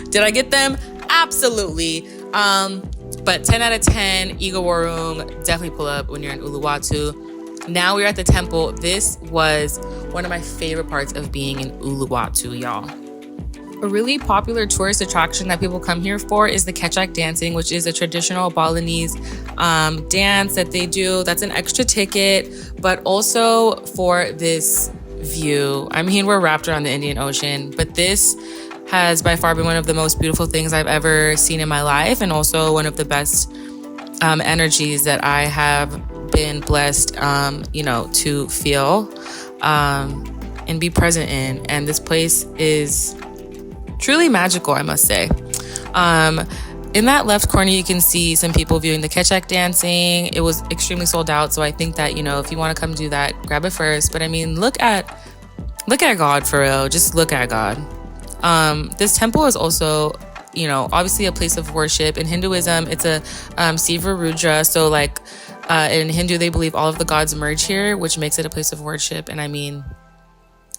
Did I get them? Absolutely. But 10 out of 10, Iga Warung, definitely pull up when you're in Uluwatu. Now we're at the temple. This was one of my favorite parts of being in Uluwatu, y'all. A really popular tourist attraction that people come here for is the Kecak dancing, which is a traditional Balinese dance that they do. That's an extra ticket, but also for this view. I mean, we're wrapped around the Indian Ocean, but this has by far been one of the most beautiful things I've ever seen in my life, and also one of the best energies that I have been blessed, to feel and be present in. And this place is truly magical, I must say. In that left corner, you can see some people viewing the Kecak dancing. It was extremely sold out, so I think that, if you want to come do that, grab it first. But I mean, look at God, for real. Just look at God. This temple is also, obviously a place of worship. In Hinduism, it's a Siva Rudra. So in Hindu, they believe all of the gods merge here, which makes it a place of worship. And I mean,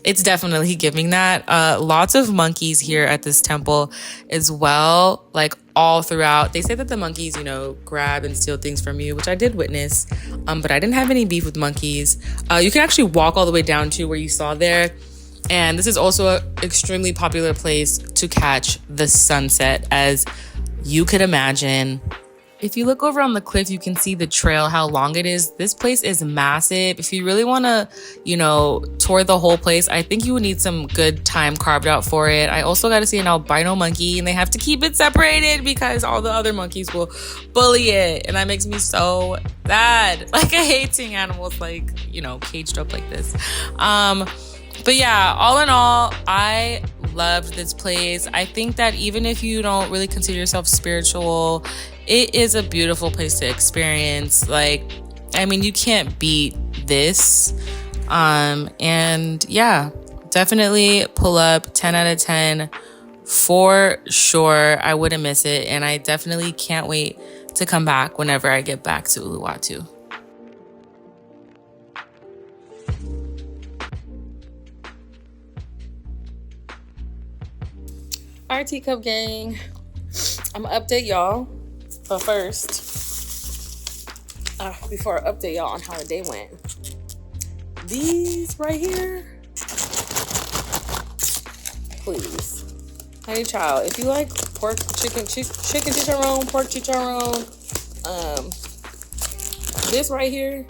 it's definitely giving that. Lots of monkeys here at this temple as well, all throughout. They say that the monkeys, grab and steal things from you, which I did witness, but I didn't have any beef with monkeys. You can actually walk all the way down to where you saw there. And this is also an extremely popular place to catch the sunset, as you could imagine. If you look over on the cliff, you can see the trail, how long it is. This place is massive. If you really want to, tour the whole place, I think you would need some good time carved out for it. I also got to see an albino monkey, and they have to keep it separated because all the other monkeys will bully it. And that makes me so sad. I hate seeing animals, caged up like this. But yeah, all in all, I loved this place. I think that even if you don't really consider yourself spiritual, it is a beautiful place to experience. You can't beat this. And yeah, definitely pull up. 10 out of 10 for sure. I wouldn't miss it. And I definitely can't wait to come back whenever I get back to Uluwatu. All right, Teacup Gang, I'm gonna update y'all, but first, before I update y'all on how the day went, these right here, please, honey child, if you like pork, chicken chicharron, pork chicharron, this right here,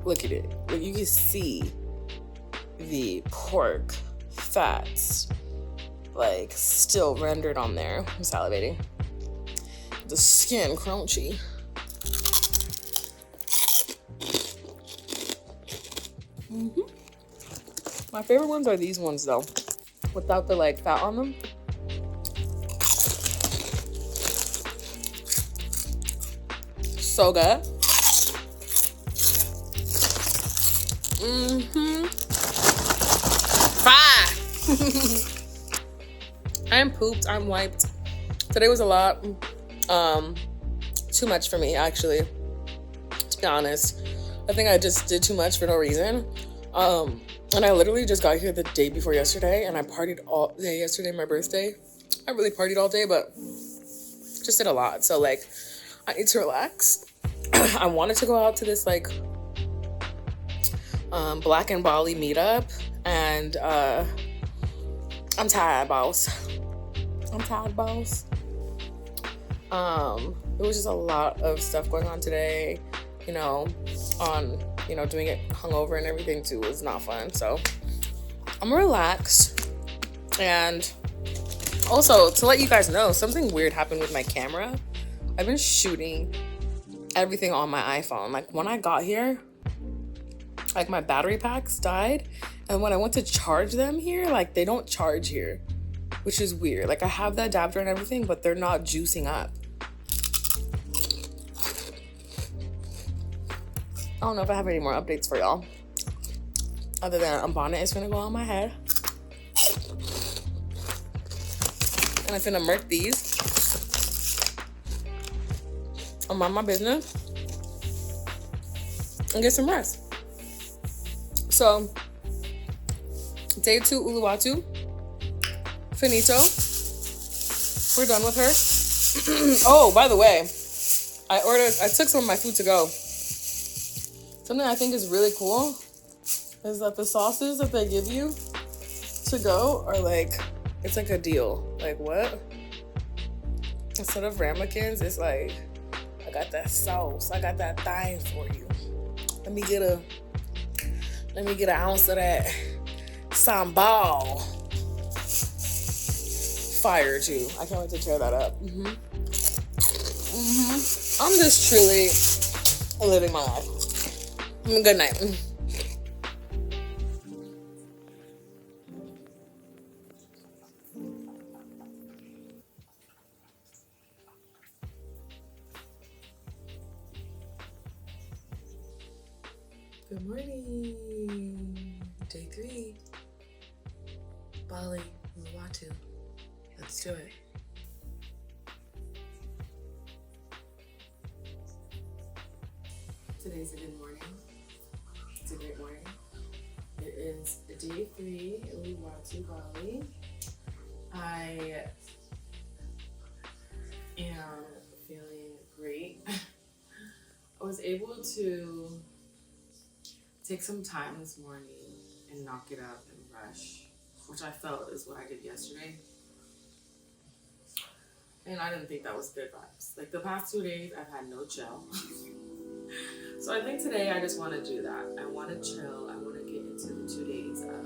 look at it, you can see the pork fats still rendered on there. I'm salivating. The skin crunchy. My favorite ones are these ones though, without the fat on them. So good. Fire. I'm pooped. I'm wiped. Today was a lot. Too much for me, actually. To be honest, I think I just did too much for no reason. And I literally just got here the day before yesterday, and I partied all day yesterday, my birthday. I really partied all day, but just did a lot. So I need to relax. I wanted to go out to this Black and Bali meetup, and I'm tired, boss. It was just a lot of stuff going on today, doing it hungover and everything too was not fun. So I'm relaxed. And also, to let you guys know, something weird happened with my camera. I've been shooting everything on my iPhone. When I got here, my battery packs died, and when I went to charge them here, they don't charge here, which is weird. I have the adapter and everything, but they're not juicing up. I don't know if I have any more updates for y'all, other than a bonnet is gonna go on my head, and I'm gonna murk these. and mind my business and get some rest. So, day 2 Uluwatu, finito. We're done with her. Oh, by the way, I took some of my food to go. Something I think is really cool is that the sauces that they give you to go are like, it's like a deal. Like what? Instead of ramekins, it's like, I got that sauce. I got that thing for you. Let me get an ounce of that sambal. Fire too. I can't wait to tear that up. I'm just truly living my life. Good night. Good morning. Day 3. Bali, Uluwatu. Let's do it. Today's a good morning. It's a great morning. It is day 3, Uluwatu, Bali. I am feeling great. I was able to take some time this morning and knock it out and rush, which I felt is what I did yesterday. And I didn't think that was good vibes. Like the past 2 days, I've had no chill. So I think today I just want to do that. I want to chill. I want to get into the 2 days of.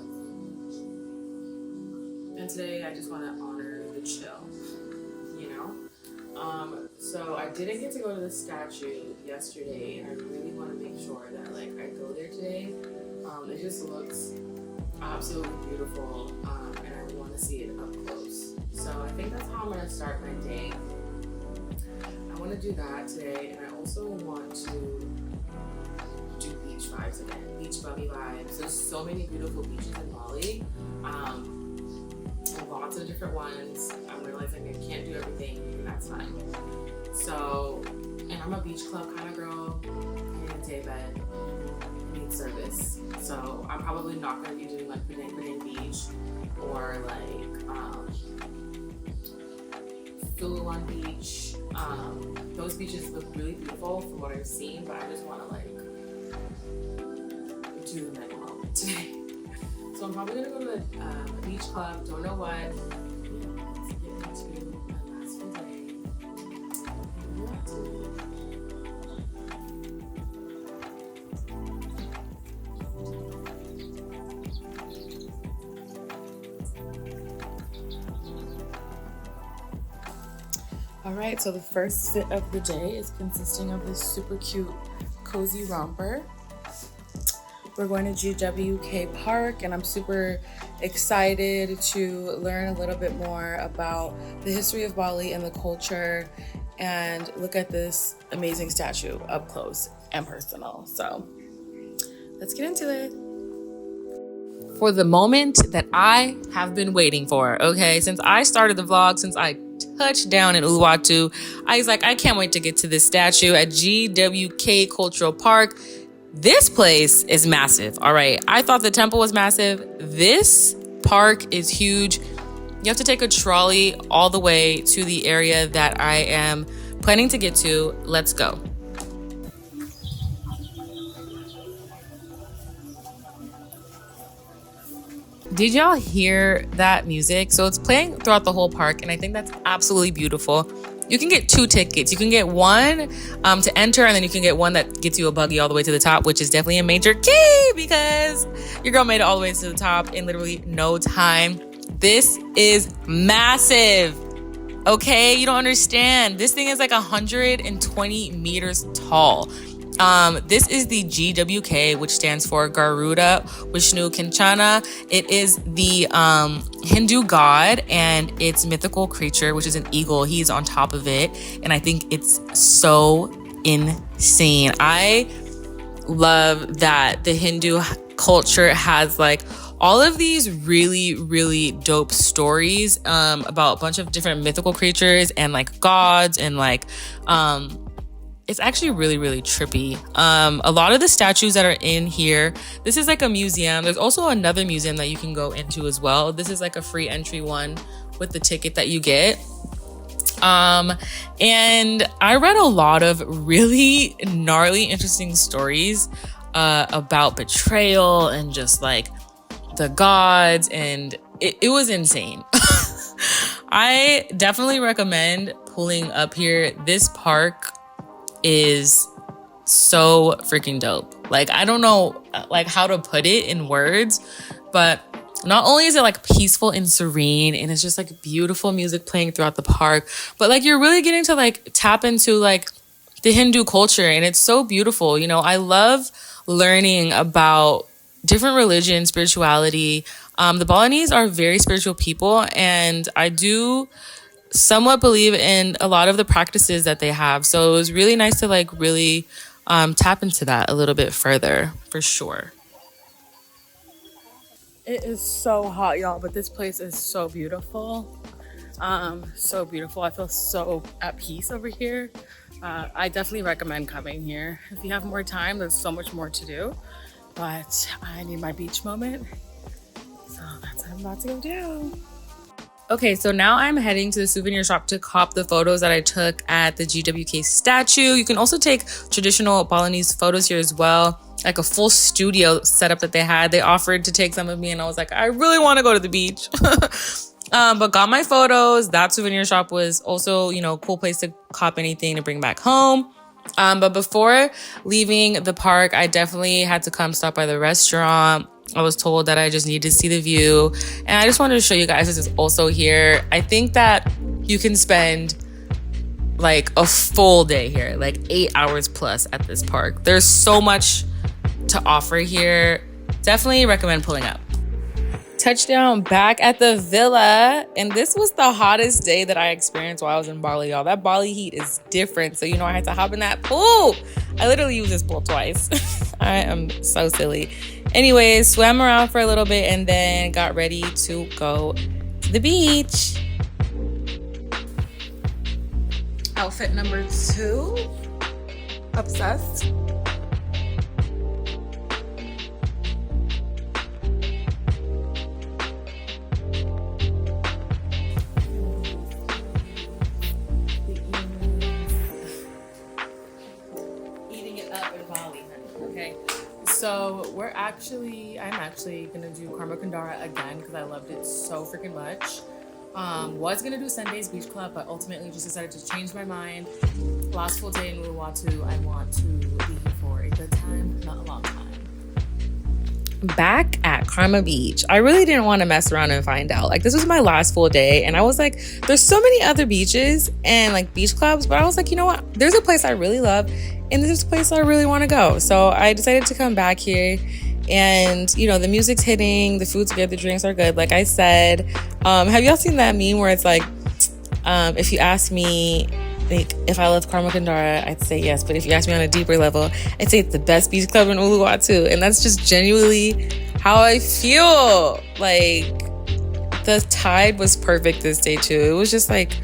And today I just want to honor the chill, you know? So I didn't get to go to the statue yesterday, and I really want to make sure that like I go there today. It just looks absolutely beautiful, and I want to see it up close. So I think that's how I'm going to start my day. I want to do that today, and I also want to do beach vibes again, beach bummy vibes. There's so many beautiful beaches in Bali. Lots of different ones. I'm realizing I can't do everything, and that's fine. So, and I'm a beach club kind of girl. I need a day bed. I need service. So I'm probably not going to be doing like Penang Beach or like Uluwatu Beach. Those beaches look really beautiful from what I've seen, but I just want to like do the mega moment today. So I'm probably gonna go to a beach club, don't know what. Let's get into my last full day. All right, so the first fit of the day is consisting of this super cute cozy romper. We're going to GWK Park, and I'm super excited to learn a little bit more about the history of Bali and the culture and look at this amazing statue up close and personal. So let's get into it. For the moment that I have been waiting for, okay? Since I started the vlog, since I touched down in Uluwatu, I was like, I can't wait to get to this statue at GWK Cultural Park. This place is massive, all right? I thought the temple was massive. This park is huge. You have to take a trolley all the way to the area that I am planning to get to. Let's go. Did y'all hear that music? So it's playing throughout the whole park, and I think that's absolutely beautiful. You can get 2 tickets. You can get one to enter, and then you can get one that gets you a buggy all the way to the top, which is definitely a major key because your girl made it all the way to the top in literally no time. This is massive. Okay, you don't understand. This thing is like 120 meters tall. This is the GWK, which stands for Garuda Vishnu Kanchana. It is the Hindu god and its mythical creature, which is an eagle. He's on top of it, and I think it's so insane. I love that the Hindu culture has like all of these really, really dope stories about a bunch of different mythical creatures and like gods and like it's actually really, really trippy. A lot of the statues that are in here, this is like a museum. There's also another museum that you can go into as well. This is like a free entry one with the ticket that you get. And I read a lot of really gnarly, interesting stories about betrayal and just like the gods, and it was insane. I definitely recommend pulling up here. This park is so freaking dope. Like, I don't know like how to put it in words, but not only is it like peaceful and serene, and it's just like beautiful music playing throughout the park, but like you're really getting to like tap into like the Hindu culture, and it's so beautiful. You know, I love learning about different religions, spirituality. The Balinese are very spiritual people, and I do somewhat believe in a lot of the practices that they have. So it was really nice to like really tap into that a little bit further, for sure. It is so hot, y'all, but this place is so beautiful. So beautiful. I feel so at peace over here. I definitely recommend coming here. If you have more time, there's so much more to do, but I need my beach moment. So that's what I'm about to go do. Okay, so now I'm heading to the souvenir shop to cop the photos that I took at the GWK statue. You can also take traditional Balinese photos here as well, like a full studio setup that they had. They offered to take some of me, and I was like, I really want to go to the beach. But got my photos. That souvenir shop was also, you know, a cool place to cop anything to bring back home. But before leaving the park, I definitely had to come stop by the restaurant. I was told that I just needed to see the view, and I just wanted to show you guys this is also here. I think that you can spend like a full day here, like 8 hours plus at this park. There's so much to offer here. Definitely recommend pulling up. Touchdown back at the villa, and this was the hottest day that I experienced while I was in Bali, y'all. That Bali heat is different, so you know I had to hop in that pool. I literally used this pool twice. I am so silly. Anyways, swam around for a little bit and then got ready to go to the beach. Outfit number 2, obsessed. So I'm actually gonna do Karma Kandara again because I loved it so freaking much. Was gonna do Sunday's Beach Club, but ultimately just decided to change my mind. Last full day in Uluwatu, I want to be here for a good time, not a long time. Back at Karma Beach, I really didn't want to mess around and find out. Like, this was my last full day, and I was like, there's so many other beaches and like beach clubs, but I was like, you know what? There's a place I really love, and this is a place I really want to go. So I decided to come back here, and you know, the music's hitting, the food's good, the drinks are good. Like I said, have y'all seen that meme where it's like, if you ask me like if I love Karma Kandara, I'd say yes, but if you ask me on a deeper level, I'd say it's the best beach club in Uluwatu, and that's just genuinely how I feel. Like, the tide was perfect this day too. It was just like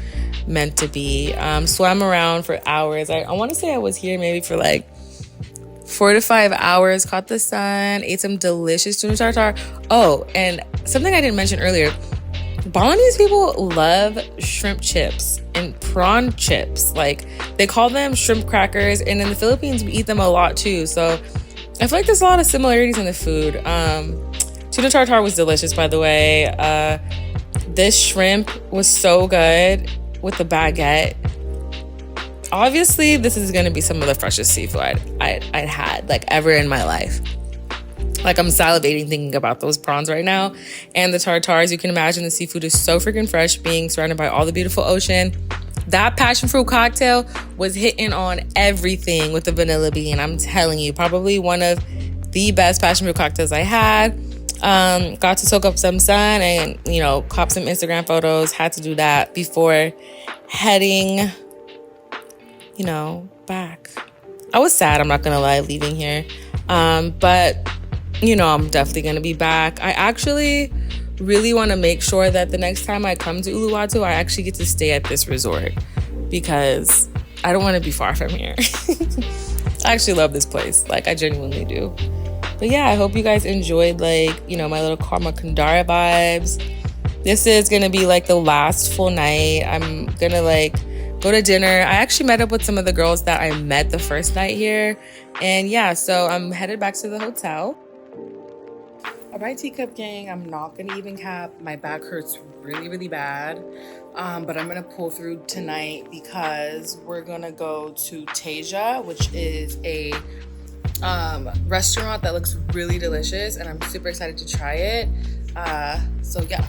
meant to be. Swam around for hours. I want to say I was here maybe for like 4 to 5 hours, caught the sun, ate some delicious tuna tartar. Oh, and something I didn't mention earlier, Balinese people love shrimp chips and prawn chips. Like, they call them shrimp crackers, and in the Philippines we eat them a lot too. So I feel like there's a lot of similarities in the food. Tuna tartar was delicious, by the way. This shrimp was so good with the baguette. Obviously, this is gonna be some of the freshest seafood I'd had like ever in my life. Like, I'm salivating thinking about those prawns right now. And the tartars, you can imagine the seafood is so freaking fresh, being surrounded by all the beautiful ocean. That passion fruit cocktail was hitting on everything with the vanilla bean. I'm telling you, probably one of the best passion fruit cocktails I had. Got to soak up some sun and, you know, cop some Instagram photos. Had to do that before heading, you know, back. I was sad, I'm not gonna lie, leaving here. But you know, I'm definitely gonna be back. I actually really want to make sure that the next time I come to Uluwatu, I actually get to stay at this resort, because I don't want to be far from here. I actually love this place. Like, I genuinely do. But yeah, I hope you guys enjoyed, like, you know, my little Karma Kandara vibes. This is going to be like the last full night. I'm going to like go to dinner. I actually met up with some of the girls that I met the first night here. And yeah, so I'm headed back to the hotel. All right, Teacup Gang, I'm not going to even cap. My back hurts really, really bad. But I'm going to pull through tonight because we're going to go to Tasia, which is a restaurant that looks really delicious. And I'm super excited to try it. So yeah,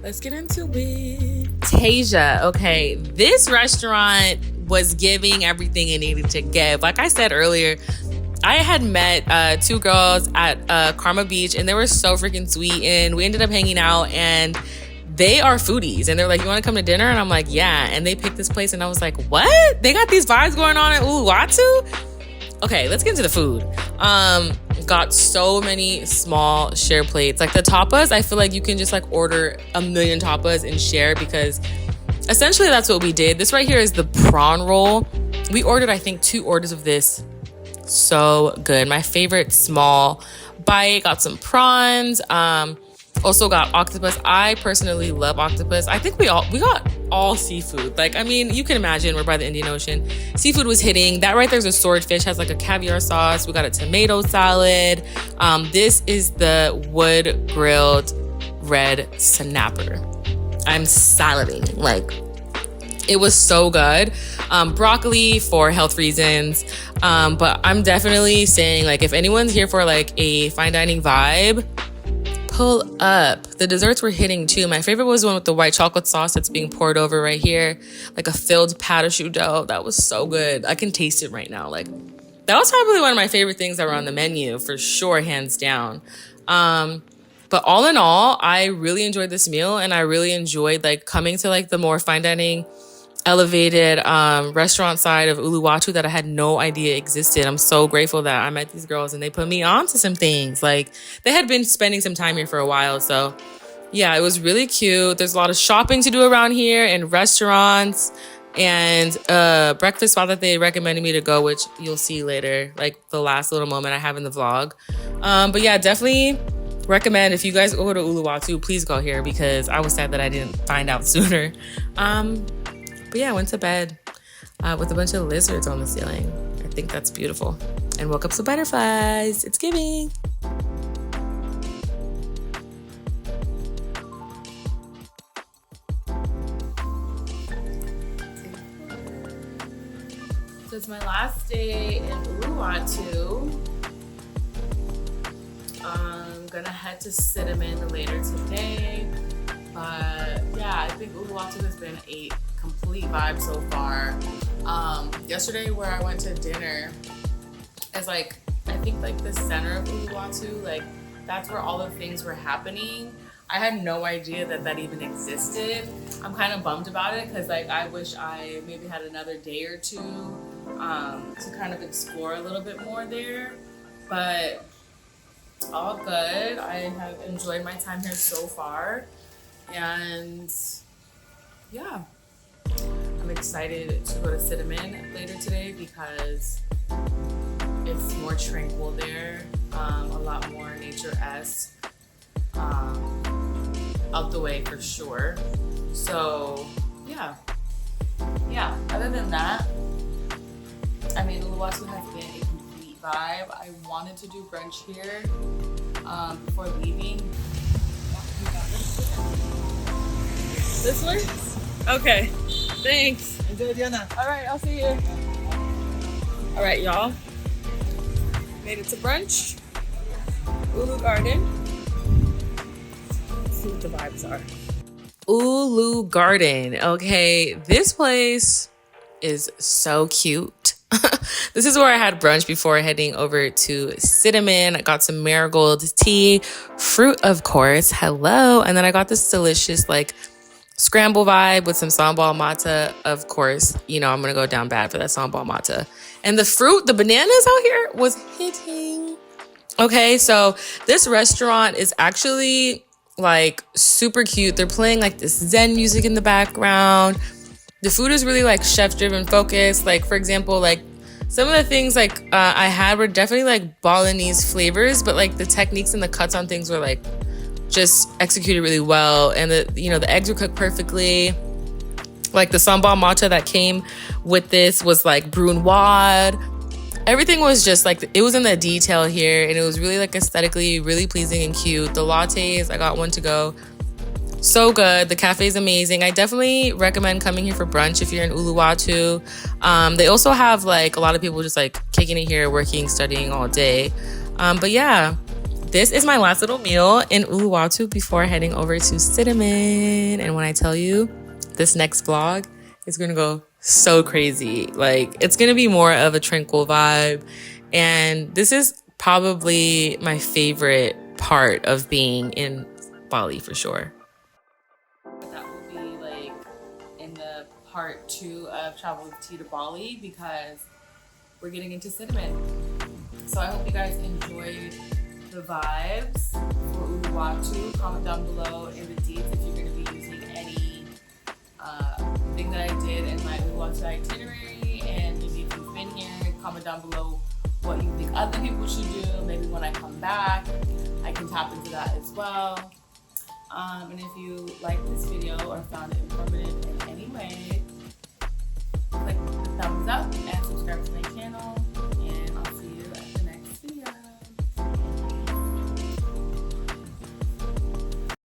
let's get into it. Tasia, okay, this restaurant was giving everything it needed to give. Like I said earlier, I had met 2 girls at Karma Beach, and they were so freaking sweet, and we ended up hanging out, and they are foodies, and they're like, you want to come to dinner? And I'm like, yeah. And they picked this place, and I was like, what? They got these vibes going on at Uluwatu? Okay, let's get into the food. Got so many small share plates. Like the tapas, I feel like you can just like order a million tapas and share, because essentially that's what we did. This right here is the prawn roll. We ordered, I think, 2 orders of this. So good. My favorite small bite. Got some prawns. Also got octopus. I personally love octopus. I think we got all seafood. Like, I mean, you can imagine we're by the Indian Ocean. Seafood was hitting. That right there's a swordfish, has like a caviar sauce. We got a tomato salad. This is the wood grilled red snapper. I'm salivating. Like, it was so good. Broccoli for health reasons. But I'm definitely saying, like, if anyone's here for like a fine dining vibe, pull up. The desserts were hitting too. My favorite was the one with the white chocolate sauce that's being poured over right here. Like a filled pat au choux dough. That was so good. I can taste it right now. Like, that was probably one of my favorite things that were on the menu, for sure, hands down. But all in all, I really enjoyed this meal, and I really enjoyed like coming to like the more fine dining, elevated restaurant side of Uluwatu that I had no idea existed. I'm so grateful that I met these girls and they put me on to some things. Like, they had been spending some time here for a while. So yeah, it was really cute. There's a lot of shopping to do around here, and restaurants, and breakfast spot that they recommended me to go, which you'll see later, like the last little moment I have in the vlog. But yeah, definitely recommend, if you guys go to Uluwatu, please go here, because I was sad that I didn't find out sooner. But yeah, I went to bed with a bunch of lizards on the ceiling. I think that's beautiful. And woke up to butterflies. It's giving. So it's my last day in Uluwatu. I'm gonna head to Cinnamon later today. But yeah, I think Uluwatu has been a complete vibe so far. Yesterday where I went to dinner is like, I think like the center of Uluwatu, like that's where all the things were happening. I had no idea that that even existed. I'm kind of bummed about it, because like I wish I maybe had another day or two to kind of explore a little bit more there. But all good. I have enjoyed my time here so far. And yeah, I'm excited to go to Cinnamon later today because it's more tranquil there, a lot more nature-esque, out the way for sure. So yeah, other than that, I mean, Uluwatu has been a complete vibe. I wanted to do brunch here before leaving. This one? Okay. Thanks. Enjoy, Diana. All right, I'll see you. All right, y'all. Made it to brunch. Ulu Garden. Let's see what the vibes are. Ulu Garden. Okay, this place is so cute. This is where I had brunch before heading over to Cinnamon. I got some marigold tea, fruit, of course. Hello. And then I got this delicious like scramble vibe with some sambal mata. Of course, you know, I'm going to go down bad for that sambal mata. And the fruit, the bananas out here was hitting. Okay, so this restaurant is actually like super cute. They're playing like this Zen music in the background. The food is really like chef driven focused. Like for example, like some of the things like I had were definitely like Balinese flavors, but like the techniques and the cuts on things were like just executed really well, and the eggs were cooked perfectly. Like the sambal matcha that came with this was like brunoise. Everything was just like, it was in the detail here, and it was really like aesthetically really pleasing and cute. The lattes, I got one to go. So good. The cafe is amazing. I definitely recommend coming here for brunch if you're in Uluwatu. They also have like a lot of people just like kicking it here, working, studying all day. But yeah, this is my last little meal in Uluwatu before heading over to Cinnamon. And when I tell you, this next vlog is gonna go so crazy. Like, it's gonna be more of a tranquil vibe. And this is probably my favorite part of being in Bali for sure. That will be like in the part 2 of Travel with Tea to Bali, because we're getting into Cinnamon. So I hope you guys enjoyed the vibes for Uluwatu. Comment down below in the deets if you're going to be using any thing that I did in my Uluwatu itinerary, and maybe if you've been here, comment down below what you think other people should do. Maybe when I come back, I can tap into that as well. And if you liked this video or found it informative in any way,